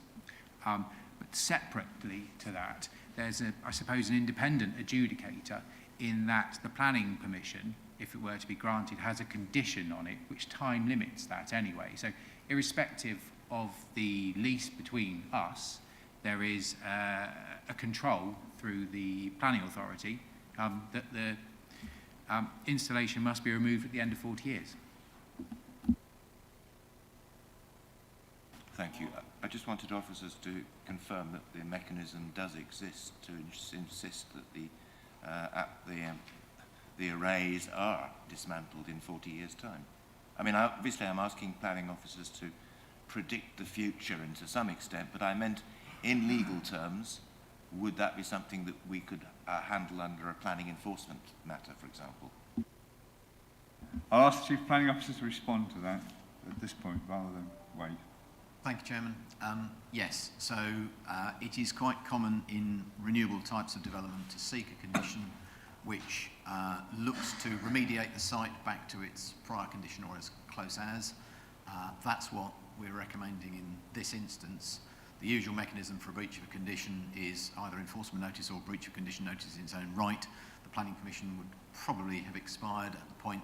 But separately to that, there's, I suppose, an independent adjudicator in that the planning permission, if it were to be granted, has a condition on it which time limits that anyway. So irrespective of the lease between us, there is a control through the planning authority that the installation must be removed at the end of 40 years. Thank you. I just wanted officers to confirm that the mechanism does exist to insist that the arrays are dismantled in 40 years' time. I mean, obviously I'm asking planning officers to predict the future and to some extent, but I meant in legal terms, would that be something that we could handle under a planning enforcement matter, for example? I'll ask the Chief Planning Officer to respond to that at this point rather than wait. Thank you, Chairman. Yes, so it is quite common in renewable types of development to seek a condition which looks to remediate the site back to its prior condition or as close as. That's what we're recommending in this instance. The usual mechanism for a breach of a condition is either enforcement notice or breach of condition notice in its own right. The planning permission would probably have expired at the point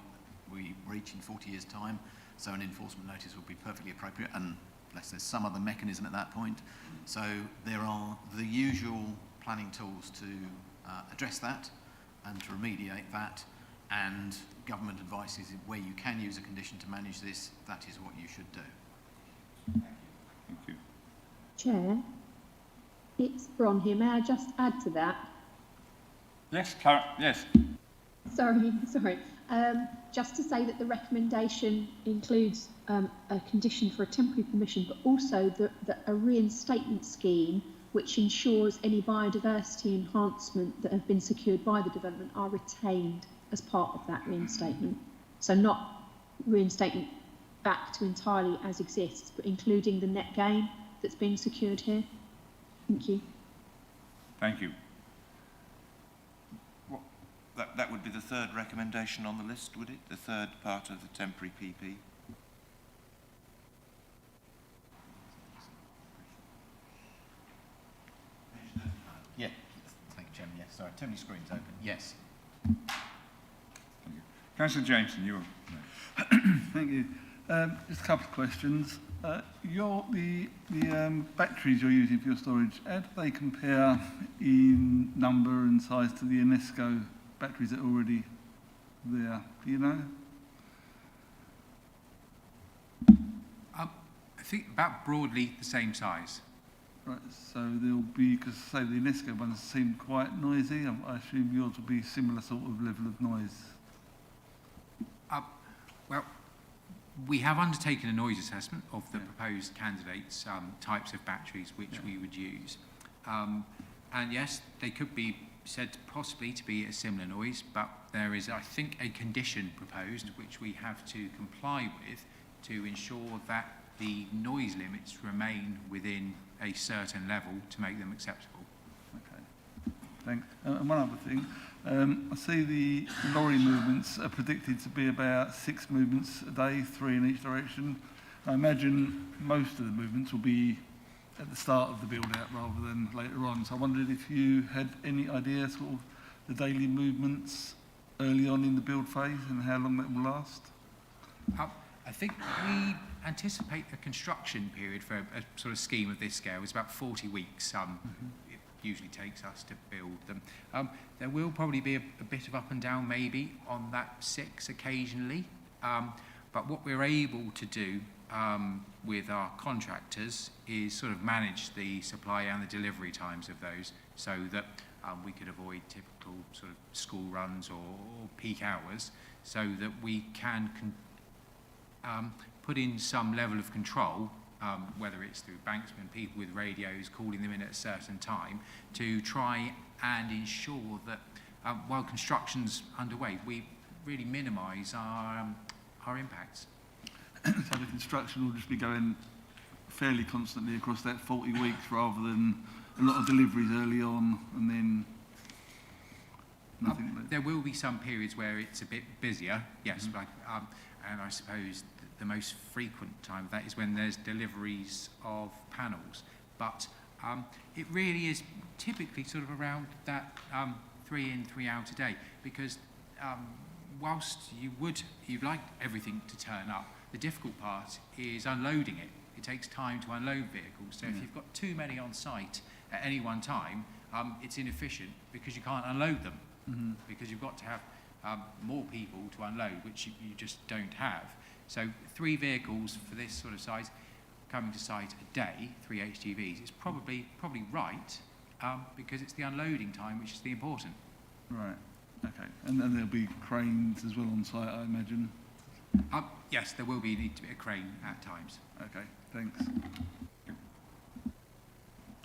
we reach in 40 years' time, so an enforcement notice would be perfectly appropriate, unless there's some other mechanism at that point. So there are the usual planning tools to address that and to remediate that, and government advice is where you can use a condition to manage this, that is what you should do. Thank you. Chair, it's Bron here. May I just add to that? Yes, Clara, yes. Sorry. Just to say that the recommendation includes a condition for a temporary permission, but also a reinstatement scheme which ensures any biodiversity enhancement that have been secured by the development are retained as part of that reinstatement. So not reinstatement back to entirely as exists, but including the net gain that's been secured here. Thank you. Thank you. That would be the third recommendation on the list, would it? The third part of the temporary PP? Yeah, thank you, Chairman. Yes, sorry, too many screens open. Yes. Thank you. Councillor Jameson, you were. Thank you. Just a couple of questions. The batteries you're using for your storage, how do they compare in number and size to the UNESCO batteries that are already there? Do you know? I think about broadly the same size. Right, so there'll be, because say the UNESCO ones seem quite noisy, I assume yours will be similar sort of level of noise. Well, we have undertaken a noise assessment of the proposed candidates' types of batteries which we would use. And yes, they could be said possibly to be a similar noise, but there is, I think, a condition proposed which we have to comply with to ensure that the noise limits remain within a certain level to make them acceptable. Okay, thanks. And one other thing, I see the lorry movements are predicted to be about 6 movements a day, 3 in each direction. I imagine most of the movements will be at the start of the build-out rather than later on. So I wondered if you had any idea sort of the daily movements early on in the build phase and how long that will last? I think we anticipate a construction period for a sort of scheme of this scale is about 40 weeks. It usually takes us to build them. There will probably be a bit of up and down maybe on that 6 occasionally. But what we're able to do with our contractors is sort of manage the supply and the delivery times of those so that we could avoid typical sort of school runs or peak hours, so that we can put in some level of control, whether it's through banksmen, people with radios calling them in at a certain time, to try and ensure that while construction's underway, we really minimise our impacts. So the construction will just be going fairly constantly across that 40 weeks rather than a lot of deliveries early on and then nothing. There will be some periods where it's a bit busier, yes, like, and I suppose the most frequent time of that is when there's deliveries of panels. But it really is typically sort of around that 3 in, 3 out a day, because whilst you'd like everything to turn up, the difficult part is unloading it. It takes time to unload vehicles. So if you've got too many on site at any one time, it's inefficient because you can't unload them, because you've got to have more people to unload, which you just don't have. So 3 vehicles for this sort of size coming to site a day, 3 HGVs, is probably right, because it's the unloading time which is the important. Right, okay. And then there'll be cranes as well on site, I imagine? Yes, there will need to be a crane at times. Okay, thanks.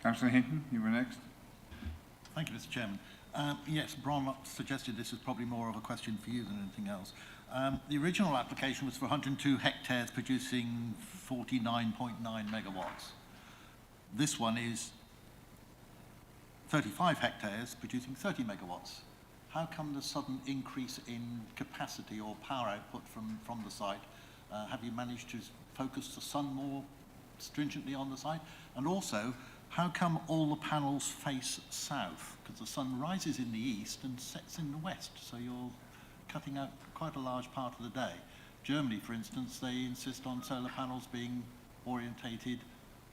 Councillor Hinton, you were next. Thank you, Mr. Chairman. Yes, Bron suggested this is probably more of a question for you than anything else. The original application was for 102 hectares producing 49.9 megawatts. This one is 35 hectares producing 30 megawatts. How come the sudden increase in capacity or power output from the site? Have you managed to focus the sun more stringently on the site? And also, how come all the panels face south? Because the sun rises in the east and sets in the west, so you're cutting out quite a large part of the day. Germany, for instance, they insist on solar panels being orientated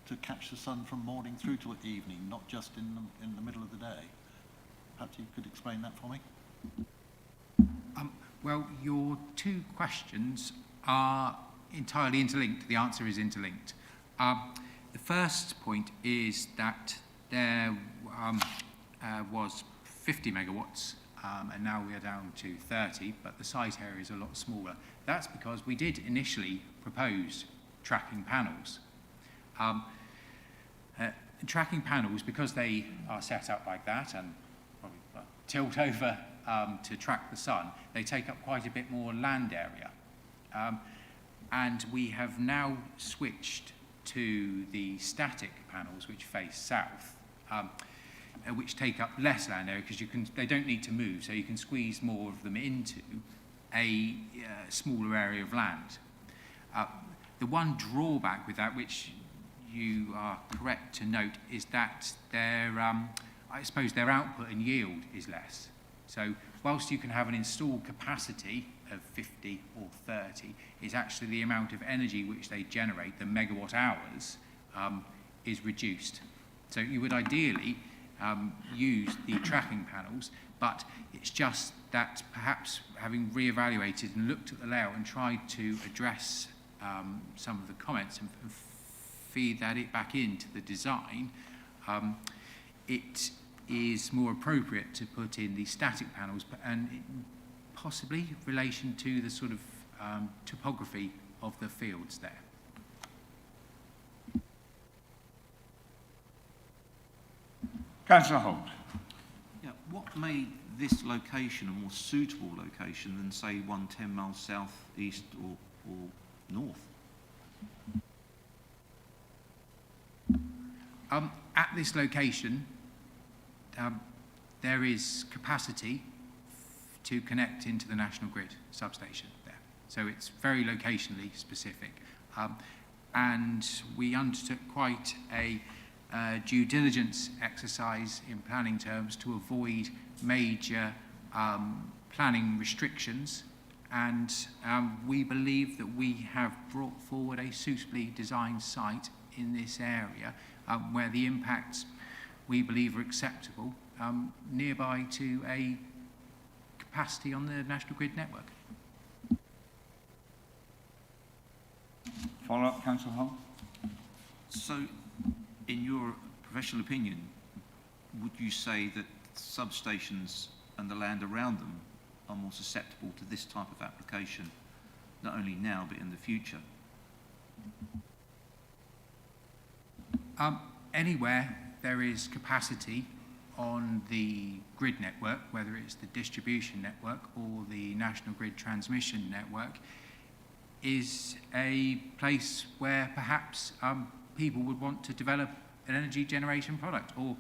to catch the sun from morning through to evening, not just in the middle of the day. Perhaps you could explain that for me? Well, your 2 questions are entirely interlinked. The answer is interlinked. The first point is that there was 50 megawatts, and now we are down to 30, but the site area is a lot smaller. That's because we did initially propose tracking panels. Tracking panels, because they are set up like that and probably tilt over to track the sun, they take up quite a bit more land area. And we have now switched to the static panels which face south, which take up less land area because they don't need to move, so you can squeeze more of them into a smaller area of land. The one drawback with that, which you are correct to note, is that I suppose their output and yield is less. So whilst you can have an installed capacity of 50 or 30, is actually the amount of energy which they generate, the megawatt hours, is reduced. So you would ideally use the tracking panels, but it's just that perhaps having re-evaluated and looked at the layout and tried to address some of the comments and feed it back into the design, it is more appropriate to put in the static panels and possibly relation to the sort of topography of the fields there. Councillor Holt. Yeah, what made this location a more suitable location than, say, one 10 miles south, east or north? At this location, there is capacity to connect into the national grid substation there. So it's very locationally specific. And we undertook quite a due diligence exercise in planning terms to avoid major planning restrictions, and we believe that we have brought forward a suitably designed site in this area where the impacts we believe are acceptable, nearby to a capacity on the national grid network. Follow-up, Councillor Hull? So, in your professional opinion, would you say that substations and the land around them are more susceptible to this type of application, not only now but in the future? Anywhere there is capacity on the grid network, whether it's the distribution network or the national grid transmission network, is a place where perhaps people would want to develop an energy generation product, or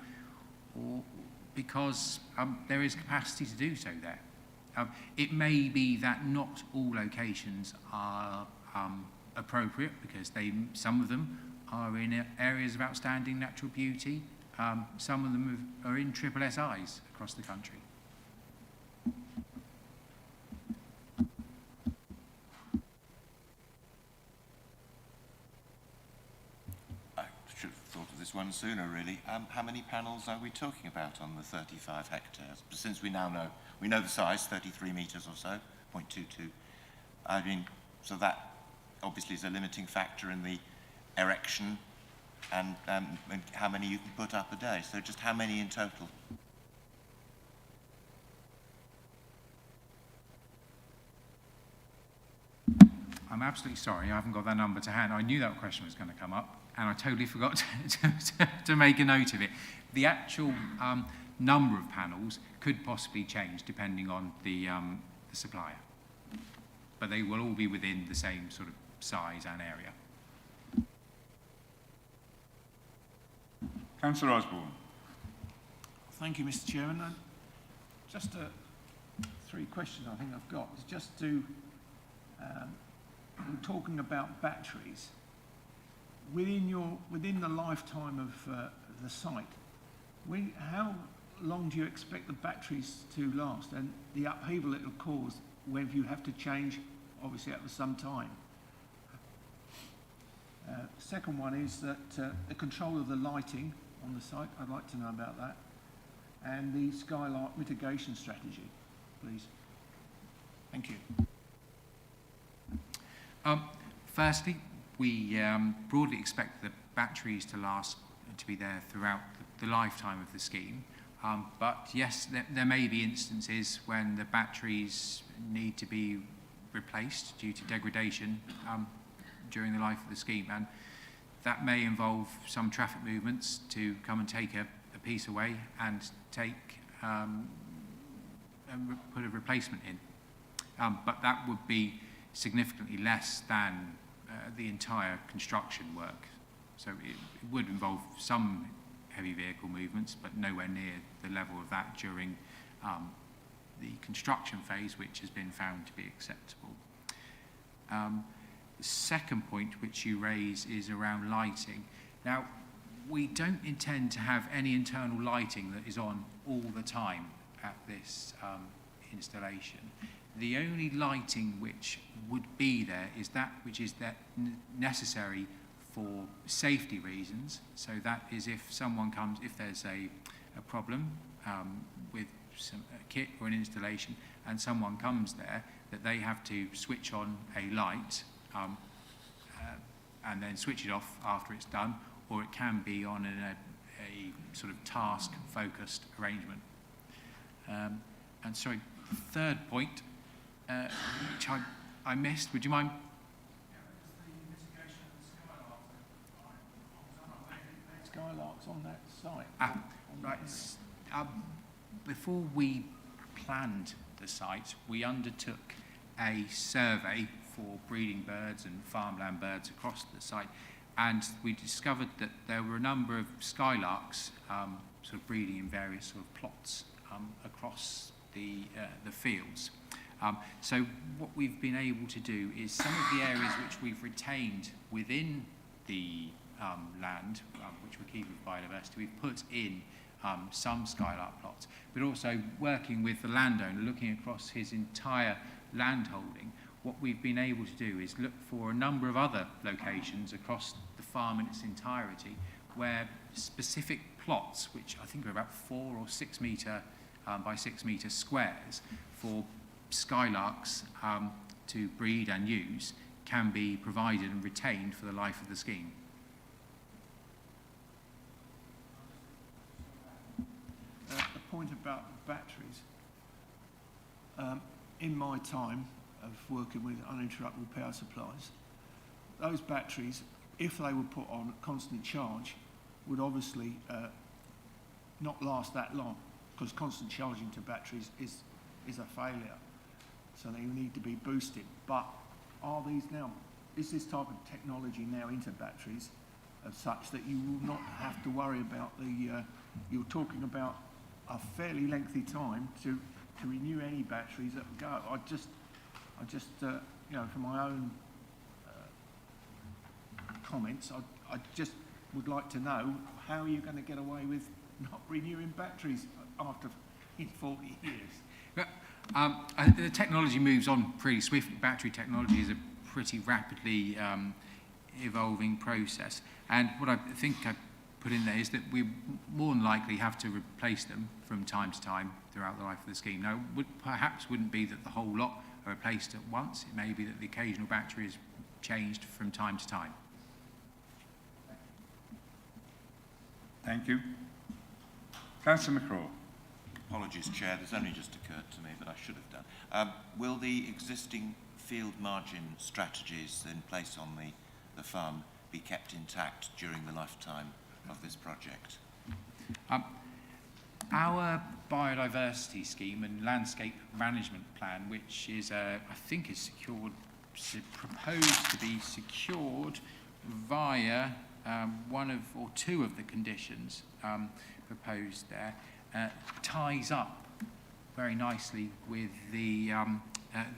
because there is capacity to do so there. It may be that not all locations are appropriate, because some of them are in areas of outstanding natural beauty. Some of them are in triple SIs across the country. I should have thought of this one sooner, really. How many panels are we talking about on the 35 hectares? Since we now know the size, 33 metres or so, 0.22. I mean, so that obviously is a limiting factor in the erection and how many you can put up a day. So just how many in total? I'm absolutely sorry, I haven't got that number to hand. I knew that question was going to come up, and I totally forgot to make a note of it. The actual number of panels could possibly change depending on the supplier, but they will all be within the same sort of size and area. Councillor Osborne. Thank you, Mr. Chairman. Just three questions I think I've got. It's just to, we're talking about batteries. Within the lifetime of the site, how long do you expect the batteries to last, and the upheaval it will cause when you have to change, obviously after some time? Second one is that the control of the lighting on the site, I'd like to know about that, and the skylight mitigation strategy, please. Thank you. Firstly, we broadly expect the batteries to be there throughout the lifetime of the scheme. But yes, there may be instances when the batteries need to be replaced due to degradation during the life of the scheme, and that may involve some traffic movements to come and take a piece away and put a replacement in. But that would be significantly less than the entire construction work. So it would involve some heavy vehicle movements, but nowhere near the level of that during the construction phase, which has been found to be acceptable. The second point which you raise is around lighting. Now, we don't intend to have any internal lighting that is on all the time at this installation. The only lighting which would be there is that which is necessary for safety reasons. So that is if someone comes, if there's a problem with a kit or an installation, and someone comes there, that they have to switch on a light and then switch it off after it's done, or it can be on a sort of task-focused arrangement. And sorry, the third point, which I missed, would you mind? Skylarks on that site. Right. Before we planned the site, we undertook a survey for breeding birds and farmland birds across the site, and we discovered that there were a number of skylarks sort of breeding in various sort of plots across the fields. So what we've been able to do is some of the areas which we've retained within the land, which we're keeping with biodiversity, we've put in some skylark plots, but also working with the landowner, looking across his entire land holding. What we've been able to do is look for a number of other locations across the farm in its entirety where specific plots, which I think are about 4 or 6 metre by 6 metre squares for skylarks to breed and use, can be provided and retained for the life of the scheme. The point about batteries. In my time of working with uninterruptible power supplies, those batteries, if they were put on at constant charge, would obviously not last that long, because constant charging to batteries is a failure. So they need to be boosted. But is this type of technology now into batteries as such that you will not have to worry about you're talking about a fairly lengthy time to renew any batteries that go. I just for my own comments, I just would like to know how you're going to get away with not renewing batteries after 40 years. The technology moves on pretty swiftly. Battery technology is a pretty rapidly evolving process, and what I think I put in there is that we more than likely have to replace them from time to time throughout the life of the scheme. Now, perhaps wouldn't be that the whole lot are replaced at once. It may be that the occasional battery is changed from time to time. Thank you. Councillor McCraw. Apologies, Chair, this only just occurred to me, but I should have done. Will the existing field margin strategies in place on the farm be kept intact during the lifetime of this project? Our biodiversity scheme and landscape management plan, which is, I think, is proposed to be secured via one of or two of the conditions proposed there, ties up very nicely with the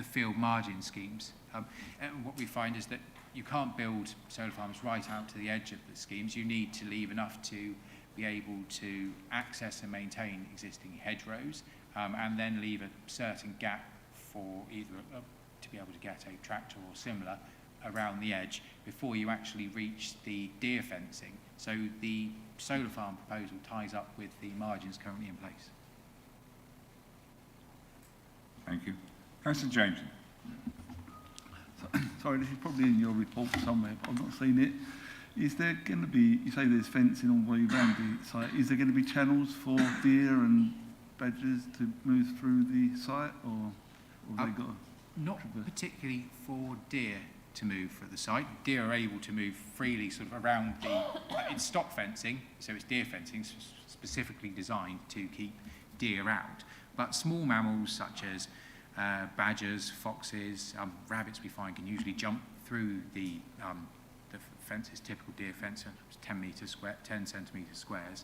field margin schemes. What we find is that you can't build solar farms right out to the edge of the schemes. You need to leave enough to be able to access and maintain existing hedgerows, and then leave a certain gap for either to be able to get a tractor or similar around the edge before you actually reach the deer fencing. So the solar farm proposal ties up with the margins currently in place. Thank you. Councillor Jameson. Sorry, this is probably in your report somewhere, but I've not seen it. Is there going to be, you say there's fencing all the way around the site, is there going to be channels for deer and badgers to move through the site, or have they got not particularly for deer to move through the site. Deer are able to move freely sort of around it's stock fencing, so it's deer fencing specifically designed to keep deer out. But small mammals such as badgers, foxes, rabbits we find can usually jump through the fences, typical deer fence, 10 centimetre squares.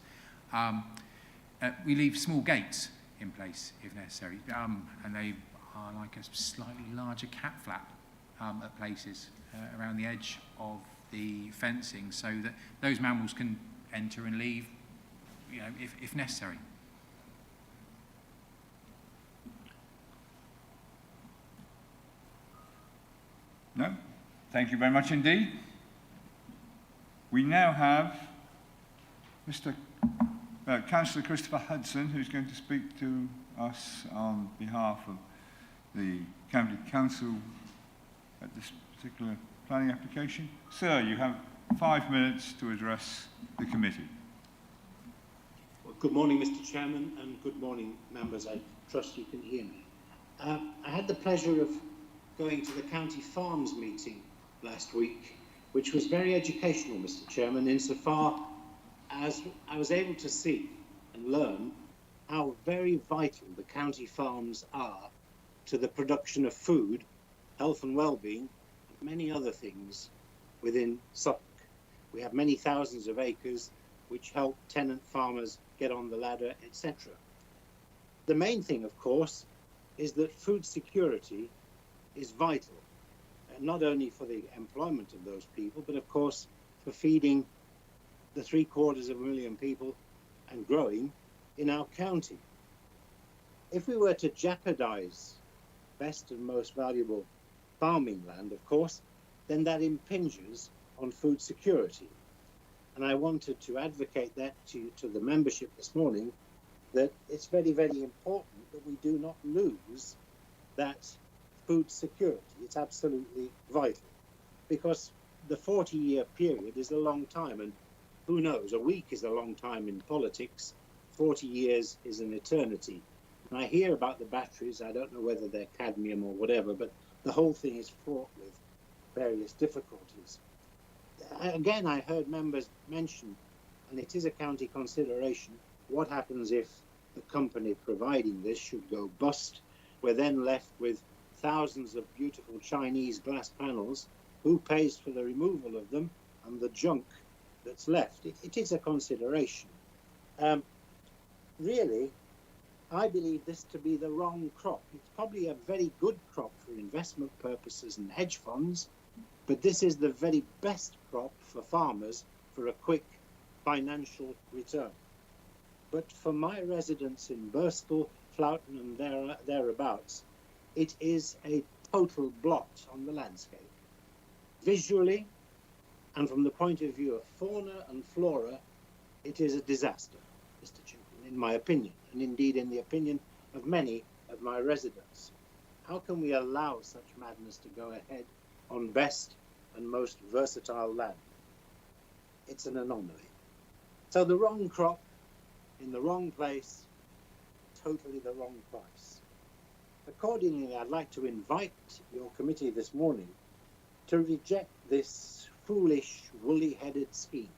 We leave small gates in place if necessary, and they are like a slightly larger cat flap at places around the edge of the fencing, so that those mammals can enter and leave, if necessary. No? Thank you very much indeed. We now have Councillor Christopher Hudson, who's going to speak to us on behalf of the County Council at this particular planning application. Sir, you have 5 minutes to address the committee. Well, good morning, Mr. Chairman, and good morning, members. I trust you can hear me. I had the pleasure of going to the County Farms meeting last week, which was very educational, Mr. Chairman, insofar as I was able to see and learn how very vital the county farms are to the production of food, health and well-being, and many other things within Suffolk. We have many thousands of acres which help tenant farmers get on the ladder, etc. The main thing, of course, is that food security is vital, not only for the employment of those people, but of course for feeding the 750,000 people and growing in our county. If we were to jeopardize best and most valuable farming land, of course, then that impinges on food security. And I wanted to advocate that to the membership this morning, that it's very, very important that we do not lose that food security. It's absolutely vital, because the 40-year period is a long time, and who knows, a week is a long time in politics, 40 years is an eternity. And I hear about the batteries, I don't know whether they're cadmium or whatever, but the whole thing is fraught with various difficulties. Again, I heard members mention, and it is a county consideration, what happens if the company providing this should go bust? We're then left with thousands of beautiful Chinese glass panels. Who pays for the removal of them and the junk that's left? It is a consideration. Really, I believe this to be the wrong crop. It's probably a very good crop for investment purposes and hedge funds, but this is the very best crop for farmers for a quick financial return. But for my residents in Burstall, Floughton and thereabouts, it is a total blot on the landscape. Visually, and from the point of view of fauna and flora, it is a disaster, Mr. Chairman, in my opinion, and indeed in the opinion of many of my residents. How can we allow such madness to go ahead on best and most versatile land? It's an anomaly. So the wrong crop, in the wrong place, totally the wrong price. Accordingly, I'd like to invite your committee this morning to reject this foolish, woolly-headed scheme.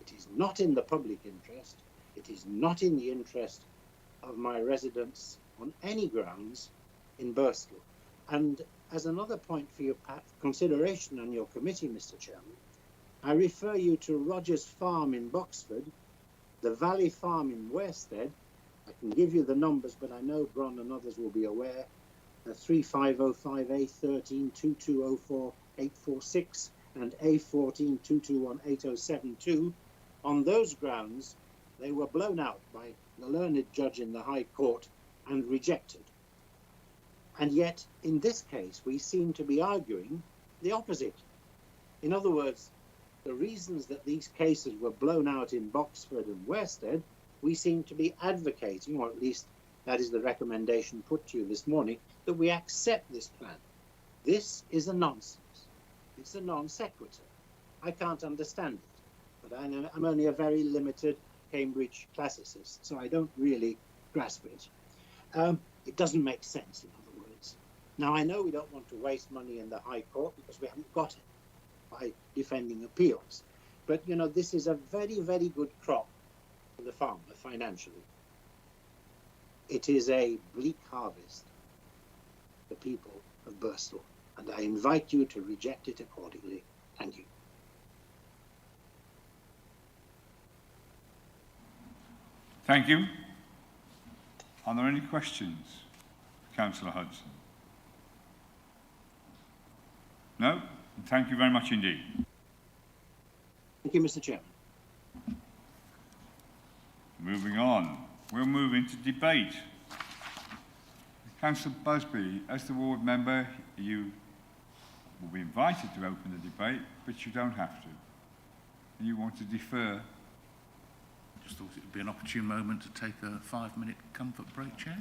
It is not in the public interest. It is not in the interest of my residents on any grounds in Burstall. And as another point for your consideration on your committee, Mr. Chairman, I refer you to Rogers Farm in Boxford, the Valley Farm in Worstead. I can give you the numbers, but I know Bron and others will be aware. 3505 A13 2204 846 and A14 221 8072. On those grounds, they were blown out by the learned judge in the High Court and rejected. And yet, in this case, we seem to be arguing the opposite. In other words, the reasons that these cases were blown out in Boxford and Worstead, we seem to be advocating, or at least that is the recommendation put to you this morning, that we accept this plan. This is a nonsense. It's a non sequitur. I can't understand it, but I'm only a very limited Cambridge classicist, so I don't really grasp it. It doesn't make sense, in other words. Now, I know we don't want to waste money in the High Court because we haven't got it by defending appeals. But, you know, this is a very, very good crop for the farmer financially. It is a bleak harvest for the people of Burstall, and I invite you to reject it accordingly. Thank you. Thank you. Are there any questions, Councillor Hudson? No? Thank you very much indeed. Thank you, Mr. Chairman. Moving on, we'll move into debate. Councillor Busby, as the ward member, you will be invited to open the debate, but you don't have to. You want to defer. I just thought it would be an opportune moment to take a 5-minute comfort break, Chair.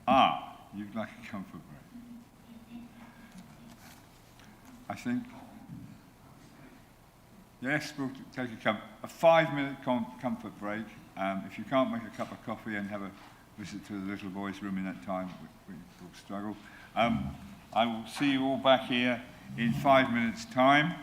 Ah, you'd like a comfort break. I think, yes, we'll take a 5-minute comfort break. If you can't make a cup of coffee and have a visit to the little boys' room in that time, we'll struggle. I will see you all back here in 5 minutes' time.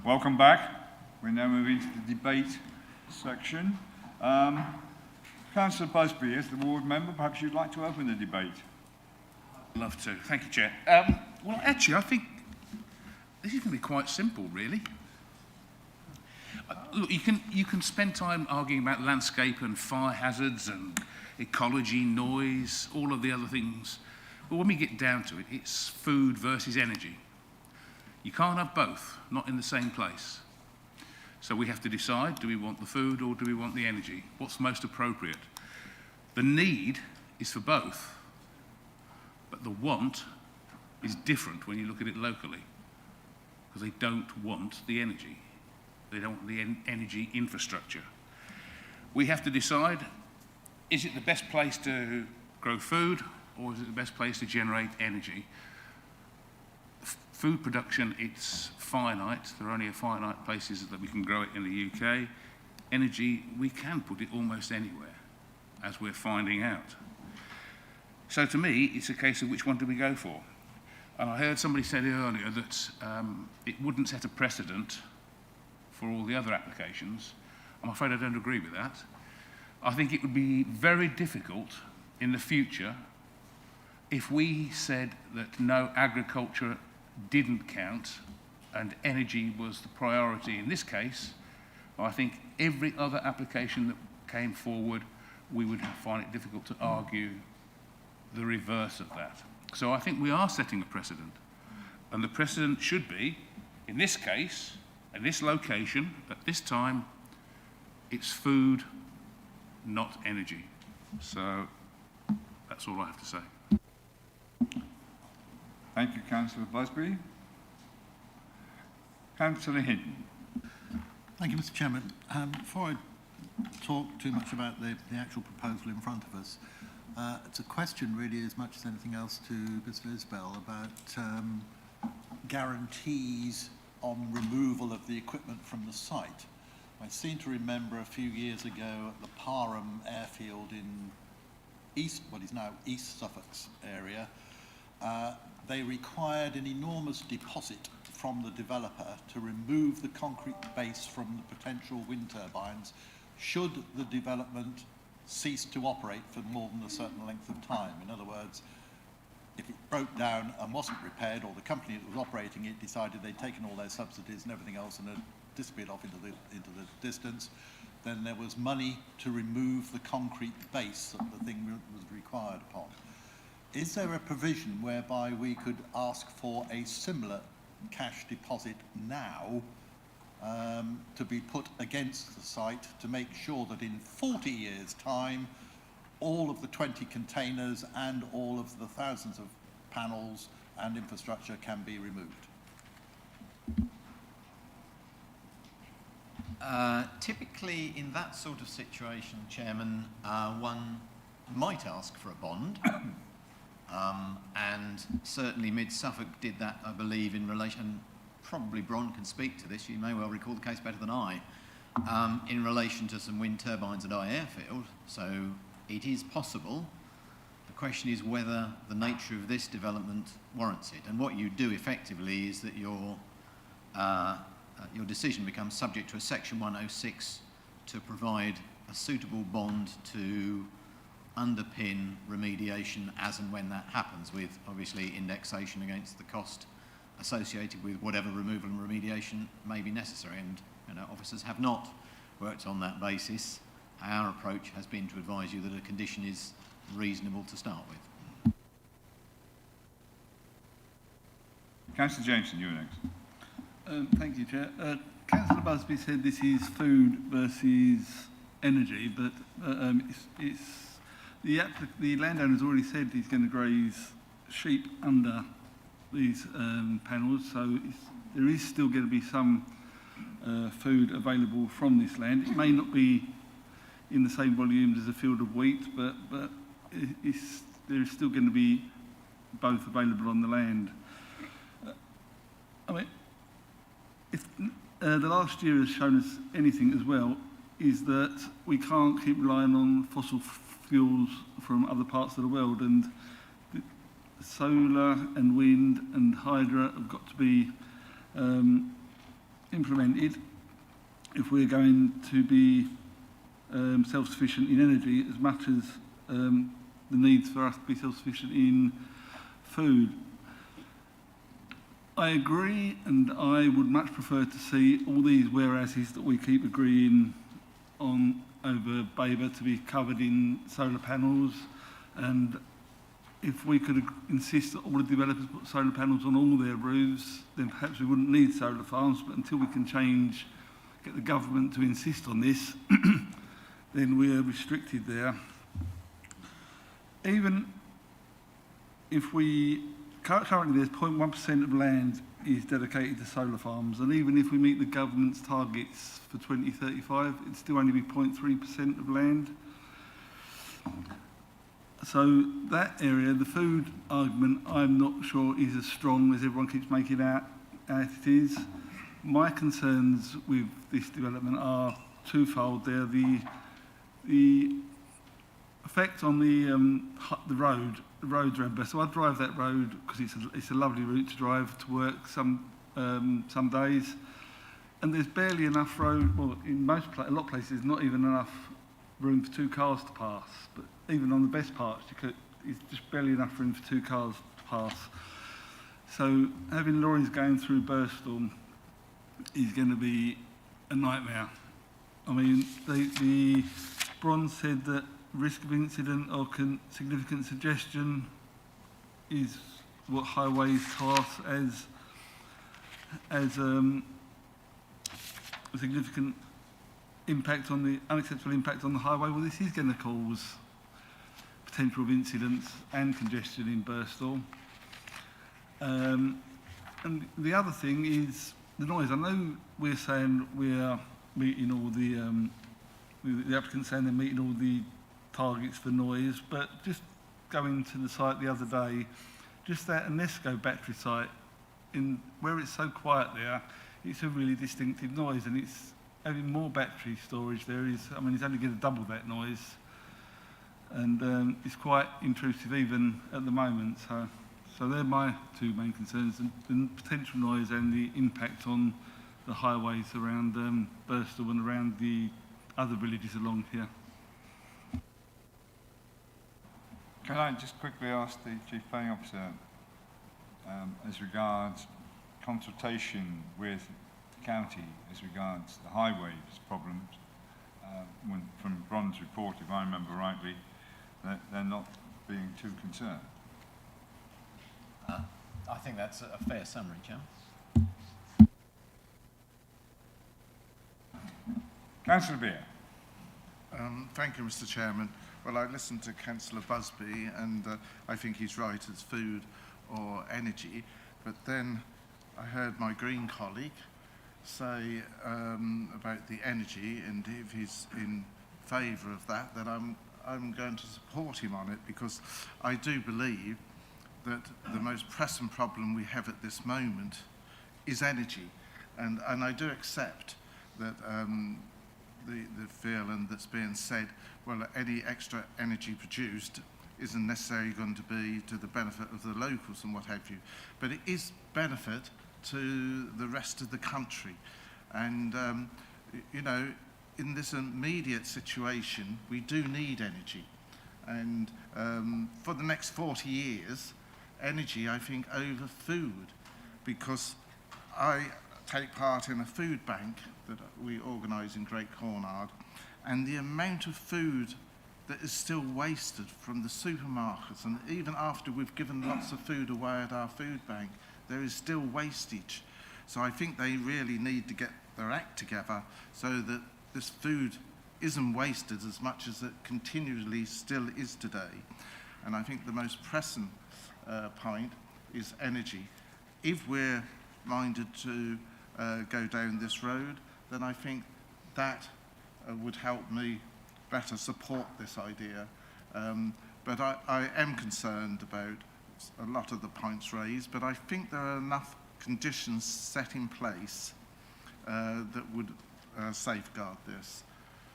Welcome back. We now move into the debate section. Councillor Busby, as the ward member, perhaps you'd like to open the debate. Love to. Thank you, Chair. Well, actually, I think this is going to be quite simple, really. Look, you can spend time arguing about landscape and fire hazards and ecology, noise, all of the other things. But when we get down to it, it's food versus energy. You can't have both, not in the same place. So we have to decide, do we want the food or do we want the energy? What's most appropriate? The need is for both, but the want is different when you look at it locally, because they don't want the energy. They don't want the energy infrastructure. We have to decide, is it the best place to grow food or is it the best place to generate energy? Food production, it's finite. There are only a finite places that we can grow it in the UK. Energy, we can put it almost anywhere, as we're finding out. So to me, it's a case of which one do we go for? And I heard somebody say earlier that it wouldn't set a precedent for all the other applications. I'm afraid I don't agree with that. I think it would be very difficult in the future if we said that no, agriculture didn't count and energy was the priority in this case. I think every other application that came forward, we would find it difficult to argue the reverse of that. So I think we are setting a precedent. And the precedent should be, in this case, in this location, at this time, it's food, not energy. So that's all I have to say. Thank you, Councillor Busby. Councillor Hinton. Thank you, Mr. Chairman. Before I talk too much about the actual proposal in front of us, it's a question really as much as anything else to Mr. Isbell about guarantees on removal of the equipment from the site. I seem to remember a few years ago at the Parham airfield in what is now East Suffolk's area, they required an enormous deposit from the developer to remove the concrete base from the potential wind turbines should the development cease to operate for more than a certain length of time. In other words, if it broke down and wasn't repaired, or the company that was operating it decided they'd taken all their subsidies and everything else and had disappeared off into the distance, then there was money to remove the concrete base that the thing was required upon. Is there a provision whereby we could ask for a similar cash deposit now to be put against the site to make sure that in 40 years' time all of the 20 containers and all of the thousands of panels and infrastructure can be removed? Typically, in that sort of situation, Chairman, one might ask for a bond, and certainly Mid-Suffolk did that, I believe, in relation, probably Bron can speak to this, you may well recall the case better than I, in relation to some wind turbines at our airfield, so it is possible. The question is whether the nature of this development warrants it, and what you do effectively is that your decision becomes subject to a Section 106 to provide a suitable bond to underpin remediation as and when that happens, with obviously indexation against the cost associated with whatever removal and remediation may be necessary. And officers have not worked on that basis. Our approach has been to advise you that a condition is reasonable to start with. Councillor Jameson, you're next. Thank you, Chair. Councillor Busby said this is food versus energy, but the landowner's already said he's going to graze sheep under these panels, so there is still going to be some food available from this land. It may not be in the same volumes as a field of wheat, but there is still going to be both available on the land. I mean, if the last year has shown us anything as well, is that we can't keep relying on fossil fuels from other parts of the world, and solar and wind and hydro have got to be implemented, if we're going to be self-sufficient in energy as much as the needs for us to be self-sufficient in food. I agree, and I would much prefer to see all these whereases that we keep agreeing on over Babergh to be covered in solar panels, and if we could insist that all the developers put solar panels on all their roofs, then perhaps we wouldn't need solar farms, but until we can get the government to insist on this, then we're restricted there. Even if currently there's 0.1% of land is dedicated to solar farms, and even if we meet the government's targets for 2035, it'd still only be 0.3% of land. So that area, the food argument, I'm not sure is as strong as everyone keeps making out it is. My concerns with this development are twofold. They're the effect on the roads around Burstall. So I drive that road because it's a lovely route to drive to work some days, and there's barely enough road. Well, in a lot of places, not even enough room for 2 cars to pass. But even on the best parts, it's just barely enough room for 2 cars to pass. So having lorries going through Burstall is going to be a nightmare. I mean, the Bron said that risk of incident or significant suggestion is what highways class as a significant impact on the unacceptable impact on the highway. Well, this is going to cause potential of incidents and congestion in Burstall. And the other thing is the noise. I know we're saying we're meeting all the applicants saying they're meeting all the targets for noise, but just going to the site the other day, just that Anesco battery site, where it's so quiet there, it's a really distinctive noise, and it's having more battery storage there is, I mean, it's only going to double that noise, and it's quite intrusive even at the moment. So they're my 2 main concerns, the potential noise and the impact on the highways around Burstall and around the other villages along here. Can I just quickly ask the Chief Planning Officer, as regards consultation with the county as regards the highways problems, from Bron's report, if I remember rightly, that they're not being too concerned? I think that's a fair summary, Chairman. Councillor Beer. Thank you, Mr. Chairman. Well, I listened to Councillor Busby, and I think he's right, it's food or energy. But then I heard my Green colleague say about the energy, and if he's in favour of that, then I'm going to support him on it, because I do believe that the most pressing problem we have at this moment is energy. And I do accept that the feeling that's being said, well, any extra energy produced isn't necessarily going to be to the benefit of the locals and what have you. But it is benefit to the rest of the country. And, you know, in this immediate situation, we do need energy. And for the next 40 years, energy, I think, over food, because I take part in a food bank that we organise in Great Cornard, and the amount of food that is still wasted from the supermarkets, and even after we've given lots of food away at our food bank, there is still wastage. So I think they really need to get their act together so that this food isn't wasted as much as it continually still is today. And I think the most pressing point is energy. If we're minded to go down this road, then I think that would help me better support this idea. But I am concerned about a lot of the points raised, but I think there are enough conditions set in place that would safeguard this.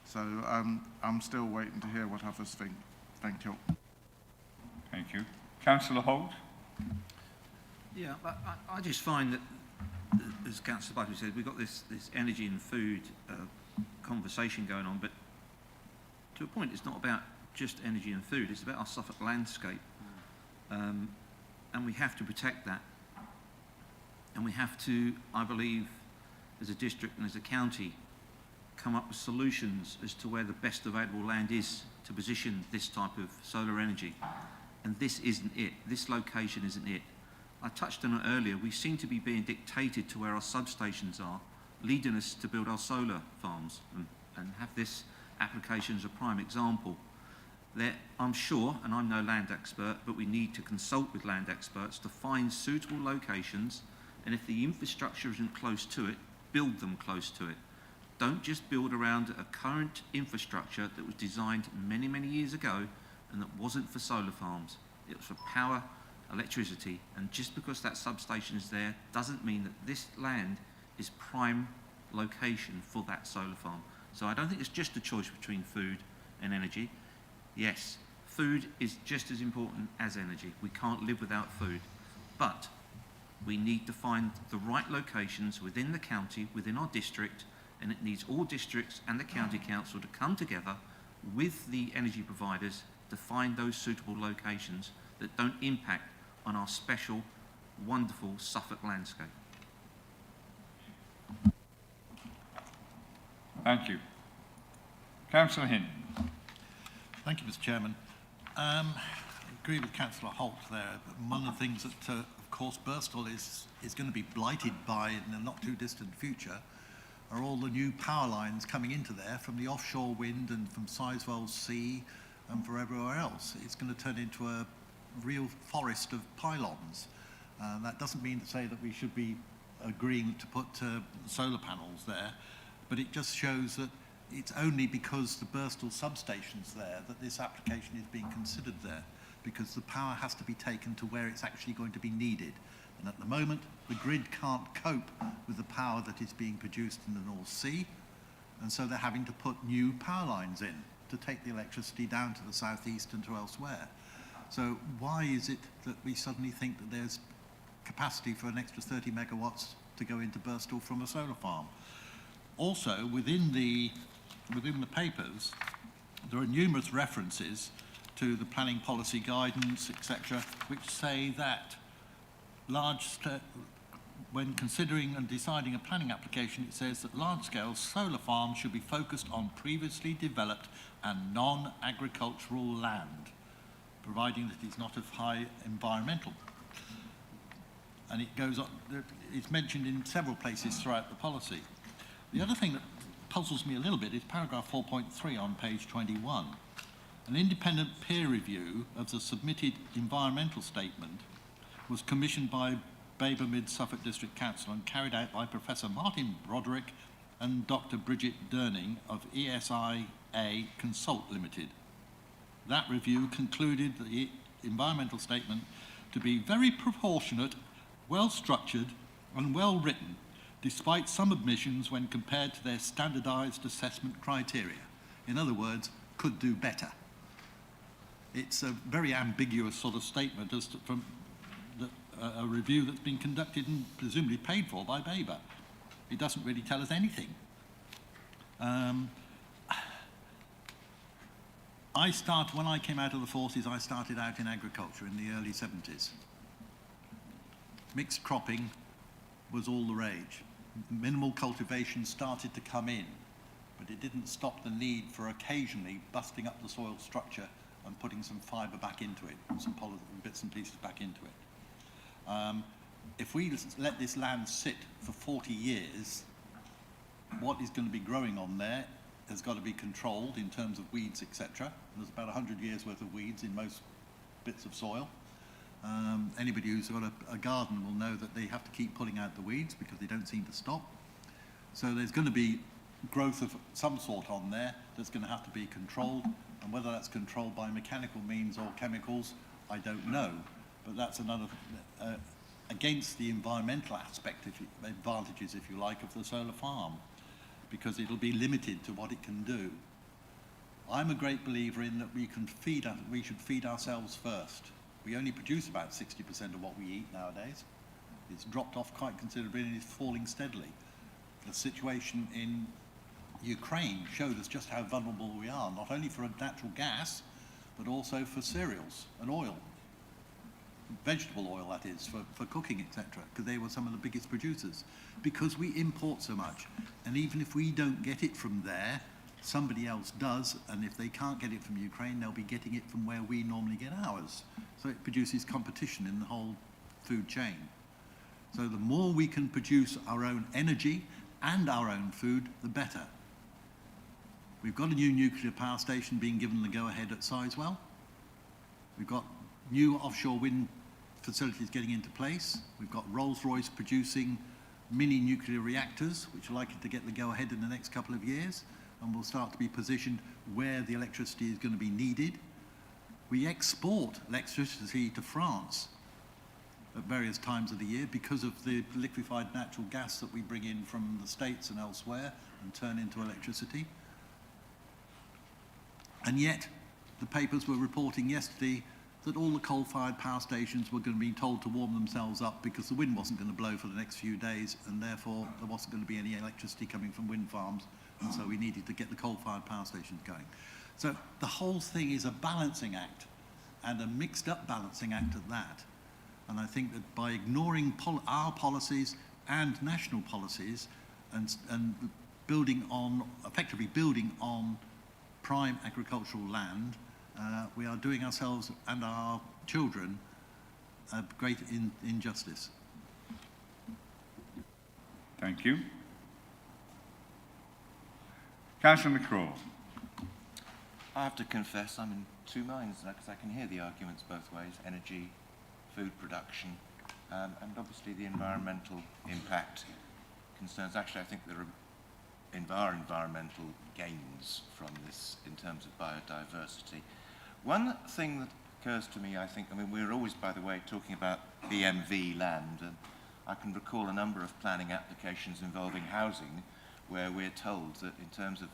So I'm still waiting to hear what others think. Thank you. Thank you. Councillor Holt. Yeah, but I just find that as Councillor Buckley said, we've got this energy and food conversation going on, but to a point, it's not about just energy and food. It's about our Suffolk landscape, and we have to protect that. And we have to, I believe, as a district and as a county, come up with solutions as to where the best available land is to position this type of solar energy. And this isn't it. This location isn't it. I touched on it earlier. We seem to be being dictated to where our substations are, leading us to build our solar farms and have this application as a prime example. I'm sure, and I'm no land expert, but we need to consult with land experts to find suitable locations, and if the infrastructure isn't close to it, build them close to it. Don't just build around a current infrastructure that was designed many, many years ago and that wasn't for solar farms. It was for power, electricity, and just because that substation is there doesn't mean that this land is prime location for that solar farm. So I don't think it's just a choice between food and energy. Yes, food is just as important as energy. We can't live without food, but we need to find the right locations within the county, within our district, and it needs all districts and the county council to come together with the energy providers to find those suitable locations that don't impact on our special, wonderful Suffolk landscape. Thank you. Councillor Hinn. Thank you, Mr. Chairman. I agree with Councillor Holt there. One of the things that, of course, Burstall is going to be blighted by in the not too distant future are all the new power lines coming into there from the offshore wind and from Sizewell Sea and for everywhere else. It's going to turn into a real forest of pylons. That doesn't mean to say that we should be agreeing to put solar panels there, but it just shows that it's only because the Burstall substation's there that this application is being considered there, because the power has to be taken to where it's actually going to be needed. And at the moment, the grid can't cope with the power that is being produced in the North Sea, and so they're having to put new power lines in to take the electricity down to the southeast and to elsewhere. So why is it that we suddenly think that there's capacity for an extra 30 megawatts to go into Burstall from a solar farm? Also, within the papers, there are numerous references to the planning policy guidance, etc., which say that when considering and deciding a planning application, it says that large-scale solar farms should be focused on previously developed and non-agricultural land, providing that it's not of high environmental. And it goes on, it's mentioned in several places throughout the policy. The other thing that puzzles me a little bit is paragraph 4.3 on page 21. An independent peer review of the submitted environmental statement was commissioned by Babergh Suffolk District Council and carried out by Professor Martin Broderick and Dr. Bridget Durning of ESIA Consult Limited. That review concluded the environmental statement to be very proportionate, well structured and well written, despite some omissions when compared to their standardised assessment criteria. In other words, could do better. It's a very ambiguous sort of statement as to, from a review that's been conducted and presumably paid for by Babergh. It doesn't really tell us anything. When I came out of the forces, I started out in agriculture in the early 70s. Mixed cropping was all the rage. Minimal cultivation started to come in, but it didn't stop the need for occasionally busting up the soil structure and putting some fibre back into it, and some bits and pieces back into it. If we let this land sit for 40 years, what is going to be growing on there has got to be controlled in terms of weeds, etc. There's about 100 years worth of weeds in most bits of soil. Anybody who's got a garden will know that they have to keep pulling out the weeds because they don't seem to stop. So there's going to be growth of some sort on there that's going to have to be controlled, and whether that's controlled by mechanical means or chemicals, I don't know. But that's another, against the environmental aspect, advantages, if you like, of the solar farm, because it'll be limited to what it can do. I'm a great believer in that we should feed ourselves first. We only produce about 60% of what we eat nowadays. It's dropped off quite considerably and is falling steadily. The situation in Ukraine showed us just how vulnerable we are, not only for natural gas, but also for cereals and oil. Vegetable oil, that is, for cooking, etc., because they were some of the biggest producers. Because we import so much, and even if we don't get it from there, somebody else does, and if they can't get it from Ukraine, they'll be getting it from where we normally get ours. So it produces competition in the whole food chain. So the more we can produce our own energy and our own food, the better. We've got a new nuclear power station being given the go-ahead at Sizewell. We've got new offshore wind facilities getting into place. We've got Rolls-Royce producing mini nuclear reactors, which are likely to get the go-ahead in the next couple of years, and will start to be positioned where the electricity is going to be needed. We export electricity to France at various times of the year because of the liquefied natural gas that we bring in from the States and elsewhere and turn into electricity. And yet, the papers were reporting yesterday that all the coal-fired power stations were going to be told to warm themselves up because the wind wasn't going to blow for the next few days, and therefore there wasn't going to be any electricity coming from wind farms, and so we needed to get the coal-fired power stations going. So the whole thing is a balancing act, and a mixed-up balancing act at that. And I think that by ignoring our policies and national policies and building on, effectively building on prime agricultural land, we are doing ourselves and our children a great injustice. Thank you. Councillor McCraw. I have to confess I'm in two minds because I can hear the arguments both ways, energy, food production, and obviously the environmental impact concerns. Actually, I think there are environmental gains from this in terms of biodiversity. One thing that occurs to me, I mean, we're always, by the way, talking about BMV land, and I can recall a number of planning applications involving housing where we're told that in terms of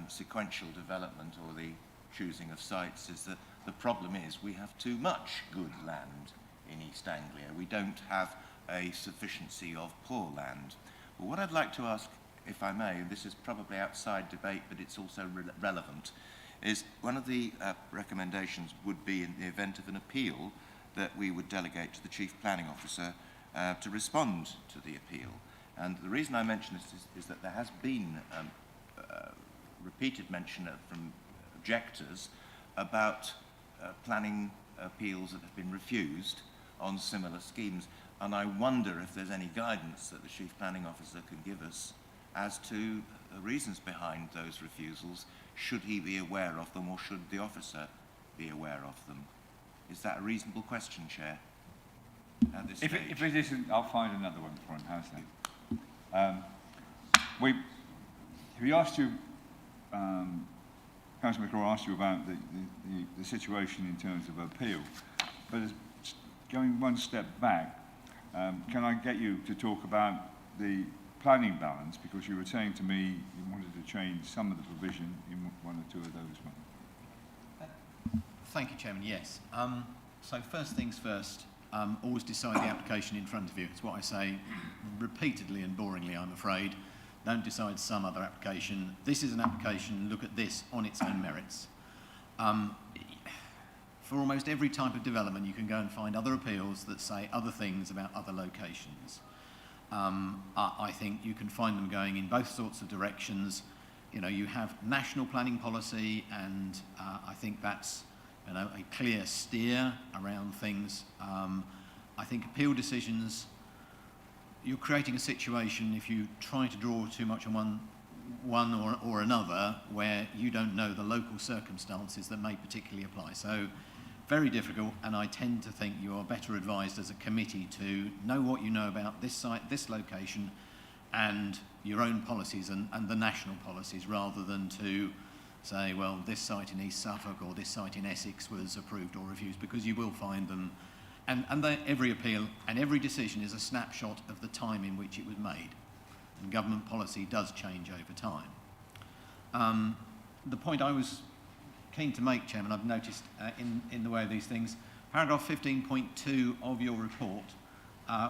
sequential development or the choosing of sites is that the problem is we have too much good land in East Anglia. We don't have a sufficiency of poor land. Well, what I'd like to ask, if I may, and this is probably outside debate, but it's also relevant, is one of the recommendations would be in the event of an appeal that we would delegate to the Chief Planning Officer to respond to the appeal. And the reason I mention this is that there has been repeated mention from objectors about planning appeals that have been refused on similar schemes. And I wonder if there's any guidance that the Chief Planning Officer can give us as to the reasons behind those refusals. Should he be aware of them, or should the officer be aware of them? Is that a reasonable question, Chair, at this stage? If it isn't, I'll find another one for him. How's that? We asked you, Councillor McCraw asked you about the situation in terms of appeal, but going one step back, can I get you to talk about the planning balance, because you were saying to me you wanted to change some of the provision in one or two of those ones. Thank you, Chairman. Yes. So first things first, always decide the application in front of you. It's what I say repeatedly and boringly, I'm afraid. Don't decide some other application. This is an application, look at this on its own merits. For almost every type of development, you can go and find other appeals that say other things about other locations. I think you can find them going in both sorts of directions. You know, you have national planning policy, and I think that's, you know, a clear steer around things. I think appeal decisions, you're creating a situation if you try to draw too much on one or another where you don't know the local circumstances that may particularly apply. So very difficult, and I tend to think you are better advised as a committee to know what you know about this site, this location, and your own policies and the national policies, rather than to say, well, this site in East Suffolk or this site in Essex was approved or refused, because you will find them. And every appeal and every decision is a snapshot of the time in which it was made. And government policy does change over time. The point I was keen to make, Chairman, I've noticed in the way of these things, paragraph 15.2 of your report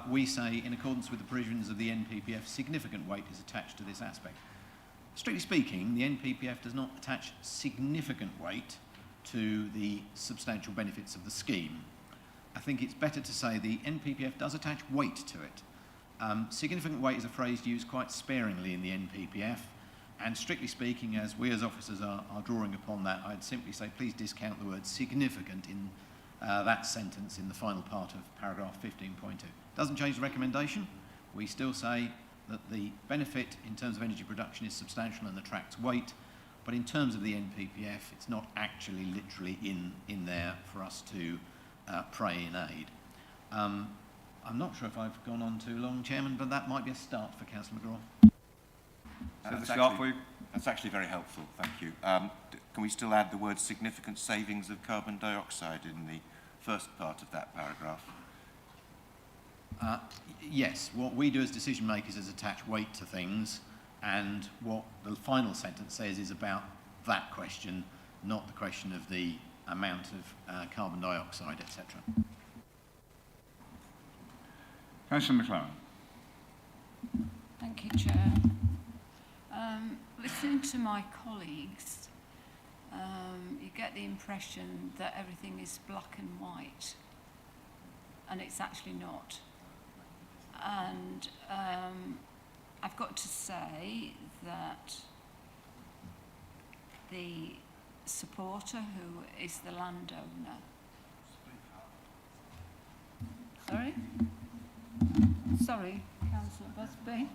we say, in accordance with the provisions of the NPPF, significant weight is attached to this aspect. Strictly speaking, the NPPF does not attach significant weight to the substantial benefits of the scheme. I think it's better to say the NPPF does attach weight to it. Significant weight is a phrase used quite sparingly in the NPPF, and strictly speaking, as we as officers are drawing upon that, I'd simply say please discount the word significant in that sentence in the final part of paragraph 15.2. Doesn't change the recommendation. We still say that the benefit in terms of energy production is substantial and attracts weight, but in terms of the NPPF, it's not actually literally in there for us to pray in aid. I'm not sure if I've gone on too long, Chairman, but that might be a start for Councillor McGraw. That's actually very helpful, thank you. Can we still add the word significant savings of carbon dioxide in the first part of that paragraph? Yes, what we do as decision makers is attach weight to things, and what the final sentence says is about that question, not the question of the amount of carbon dioxide, etc. Councillor McLaren. Thank you, Chair. Listening to my colleagues, you get the impression that everything is black and white, and it's actually not. And I've got to say that the supporter, who is the landowner... Sorry, Councillor Busby.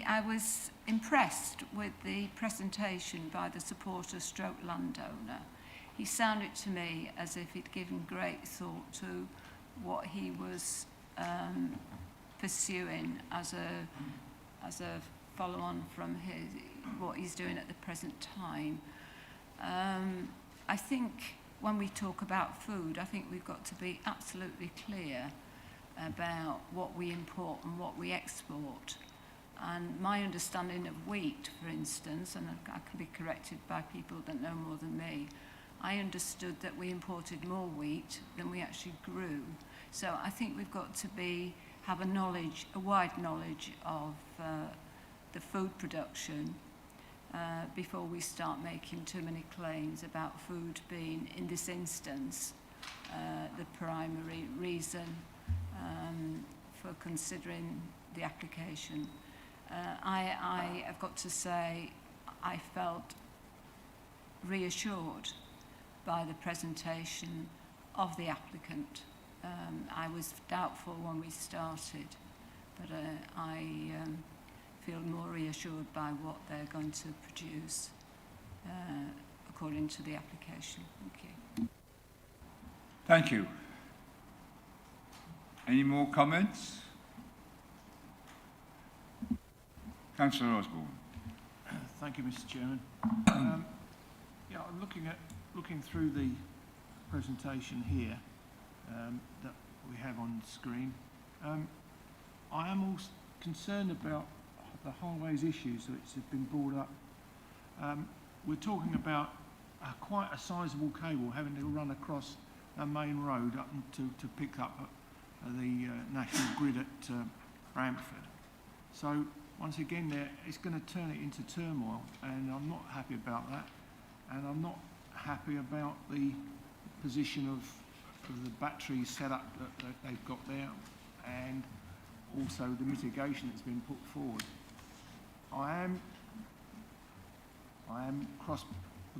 I was impressed with the presentation by the supporter stroke landowner. He sounded to me as if he'd given great thought to what he was pursuing as a follow-on from what he's doing at the present time. I think when we talk about food, I think we've got to be absolutely clear about what we import and what we export. And my understanding of wheat, for instance, and I can be corrected by people that know more than me, I understood that we imported more wheat than we actually grew. So I think we've got to have a wide knowledge of the food production before we start making too many claims about food being, in this instance, the primary reason for considering the application. I have got to say I felt reassured by the presentation of the applicant. I was doubtful when we started, but I feel more reassured by what they're going to produce according to the application. Thank you. Thank you. Any more comments? Councillor Osborne. Thank you, Mr. Chairman. Yeah, I'm looking through the presentation here that we have on the screen. I am also concerned about the highways issues which have been brought up. We're talking about quite a sizable cable having to run across a main road up to pick up the national grid at Bramford. So once again, it's going to turn it into turmoil, and I'm not happy about that. And I'm not happy about the position of the battery setup that they've got there, and also the mitigation that's been put forward. I am cross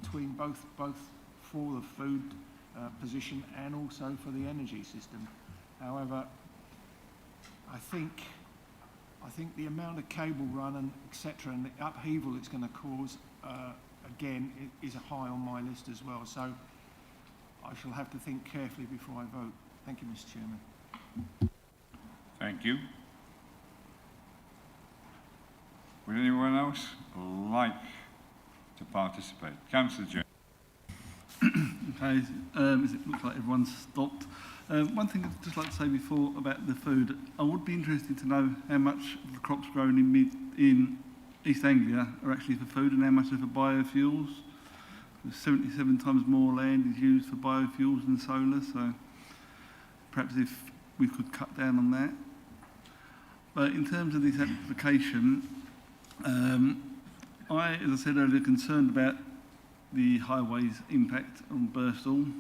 between both for the food position and also for the energy system. However, I think the amount of cable run and etc. and the upheaval it's going to cause again is high on my list as well. So I shall have to think carefully before I vote. Thank you, Mr. Chairman. Thank you. Would anyone else like to participate? Councillor Jones. Okay, it looks like everyone's stopped. One thing I'd just like to say before about the food, I would be interested to know how much of the crops grown in East Anglia are actually for food and how much are for biofuels. 77 times more land is used for biofuels than solar, so perhaps if we could cut down on that. But in terms of this application, I, as I said earlier, concerned about the highway's impact on Burstall.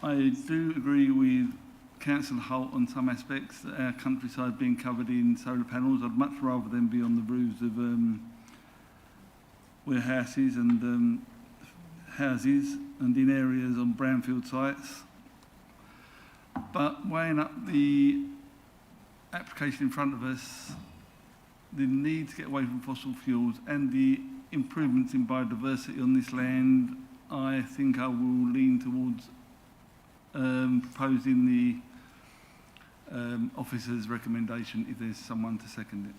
I do agree with Councillor Holt on some aspects, that our countryside being covered in solar panels. I'd much rather them be on the roofs of warehouses and houses and in areas on brownfield sites. But weighing up the application in front of us, the need to get away from fossil fuels and the improvements in biodiversity on this land, I think I will lean towards proposing the officer's recommendation if there's someone to second it.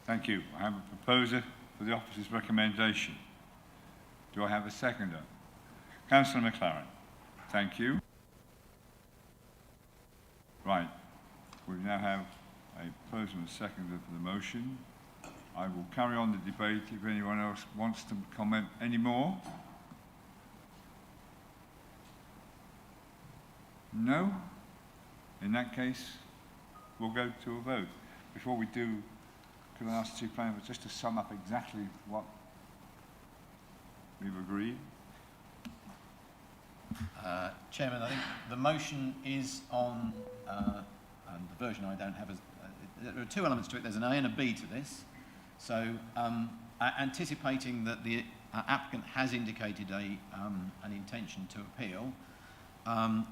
Thank you. I have a proposer for the officer's recommendation. Do I have a seconder? Councillor McLaren. Thank you. Right. We now have a proposer and a seconder for the motion. I will carry on the debate if anyone else wants to comment any more. No? In that case, we'll go to a vote. Before we do, can I ask the Chief Planner just to sum up exactly what we've agreed? Chairman, I think the motion is on, and the version I don't have, there are two elements to it. There's an A and a B to this. So anticipating that the applicant has indicated an intention to appeal,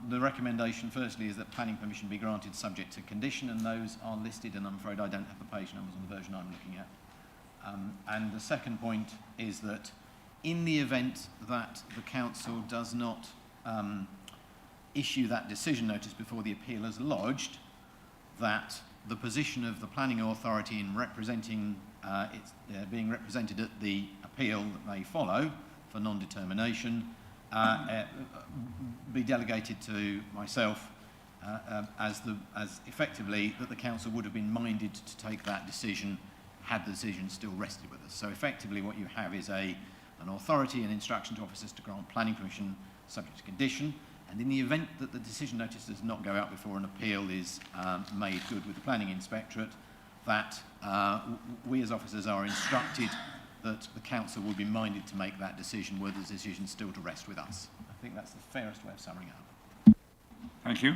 the recommendation firstly is that planning permission be granted subject to condition, and those are listed, and I'm afraid I don't have the page numbers on the version I'm looking at. And the second point is that in the event that the council does not issue that decision notice before the appeal is lodged, that the position of the planning authority in representing being represented at the appeal that may follow for non-determination be delegated to myself as effectively that the council would have been minded to take that decision had the decision still rested with us. So effectively what you have is an authority and instruction to officers to grant planning permission subject to condition, and in the event that the decision notice does not go out before an appeal is made good with the planning inspectorate, that we as officers are instructed that the council will be minded to make that decision were the decision still to rest with us. I think that's the fairest way of summing up. Thank you.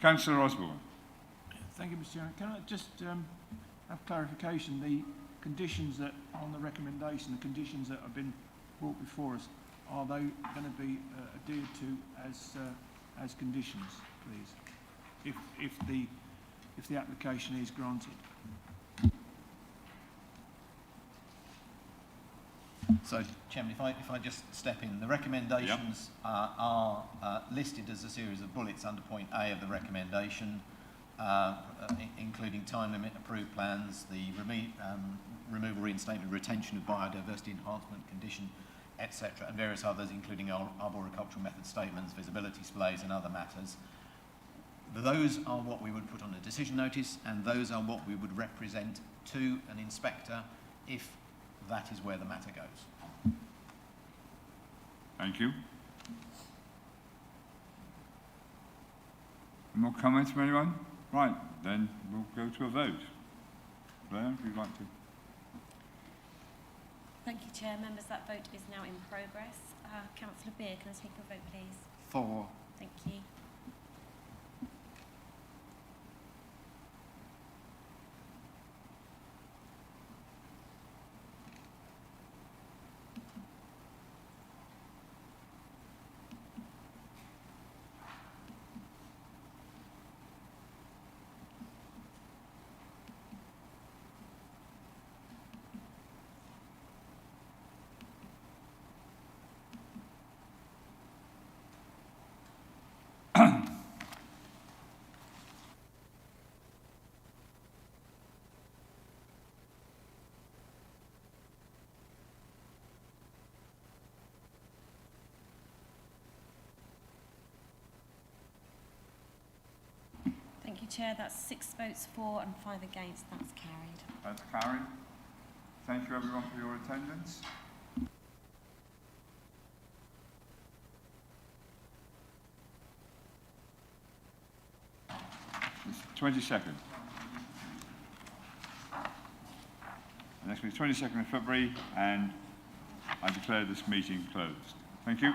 Councillor Osborne. Thank you, Mr. Chairman. Can I just have clarification? The conditions that, on the recommendation, the conditions that have been brought before us, are they going to be adhered to as conditions, please, if the application is granted? So, Chairman, if I just step in, the recommendations are listed as a series of bullets under point A of the recommendation, including time limit, approved plans, the removal, reinstatement, retention of biodiversity enhancement condition, etc., and various others, including arboricultural method statements, visibility displays, and other matters. Those are what we would put on a decision notice, and those are what we would represent to an inspector if that is where the matter goes. Thank you. More comments from anyone? Right, then we'll go to a vote. Blair, if you'd like to. Thank you, Chair. Members, that vote is now in progress. Councillor Beer, can I take your vote, please? For. Thank you. Thank you, Chair. That's 6 votes for and 5 against. That's carried. That's carried. Thank you, everyone, for your attendance. 22nd. The next meeting is 22nd of February, and I declare this meeting closed. Thank you.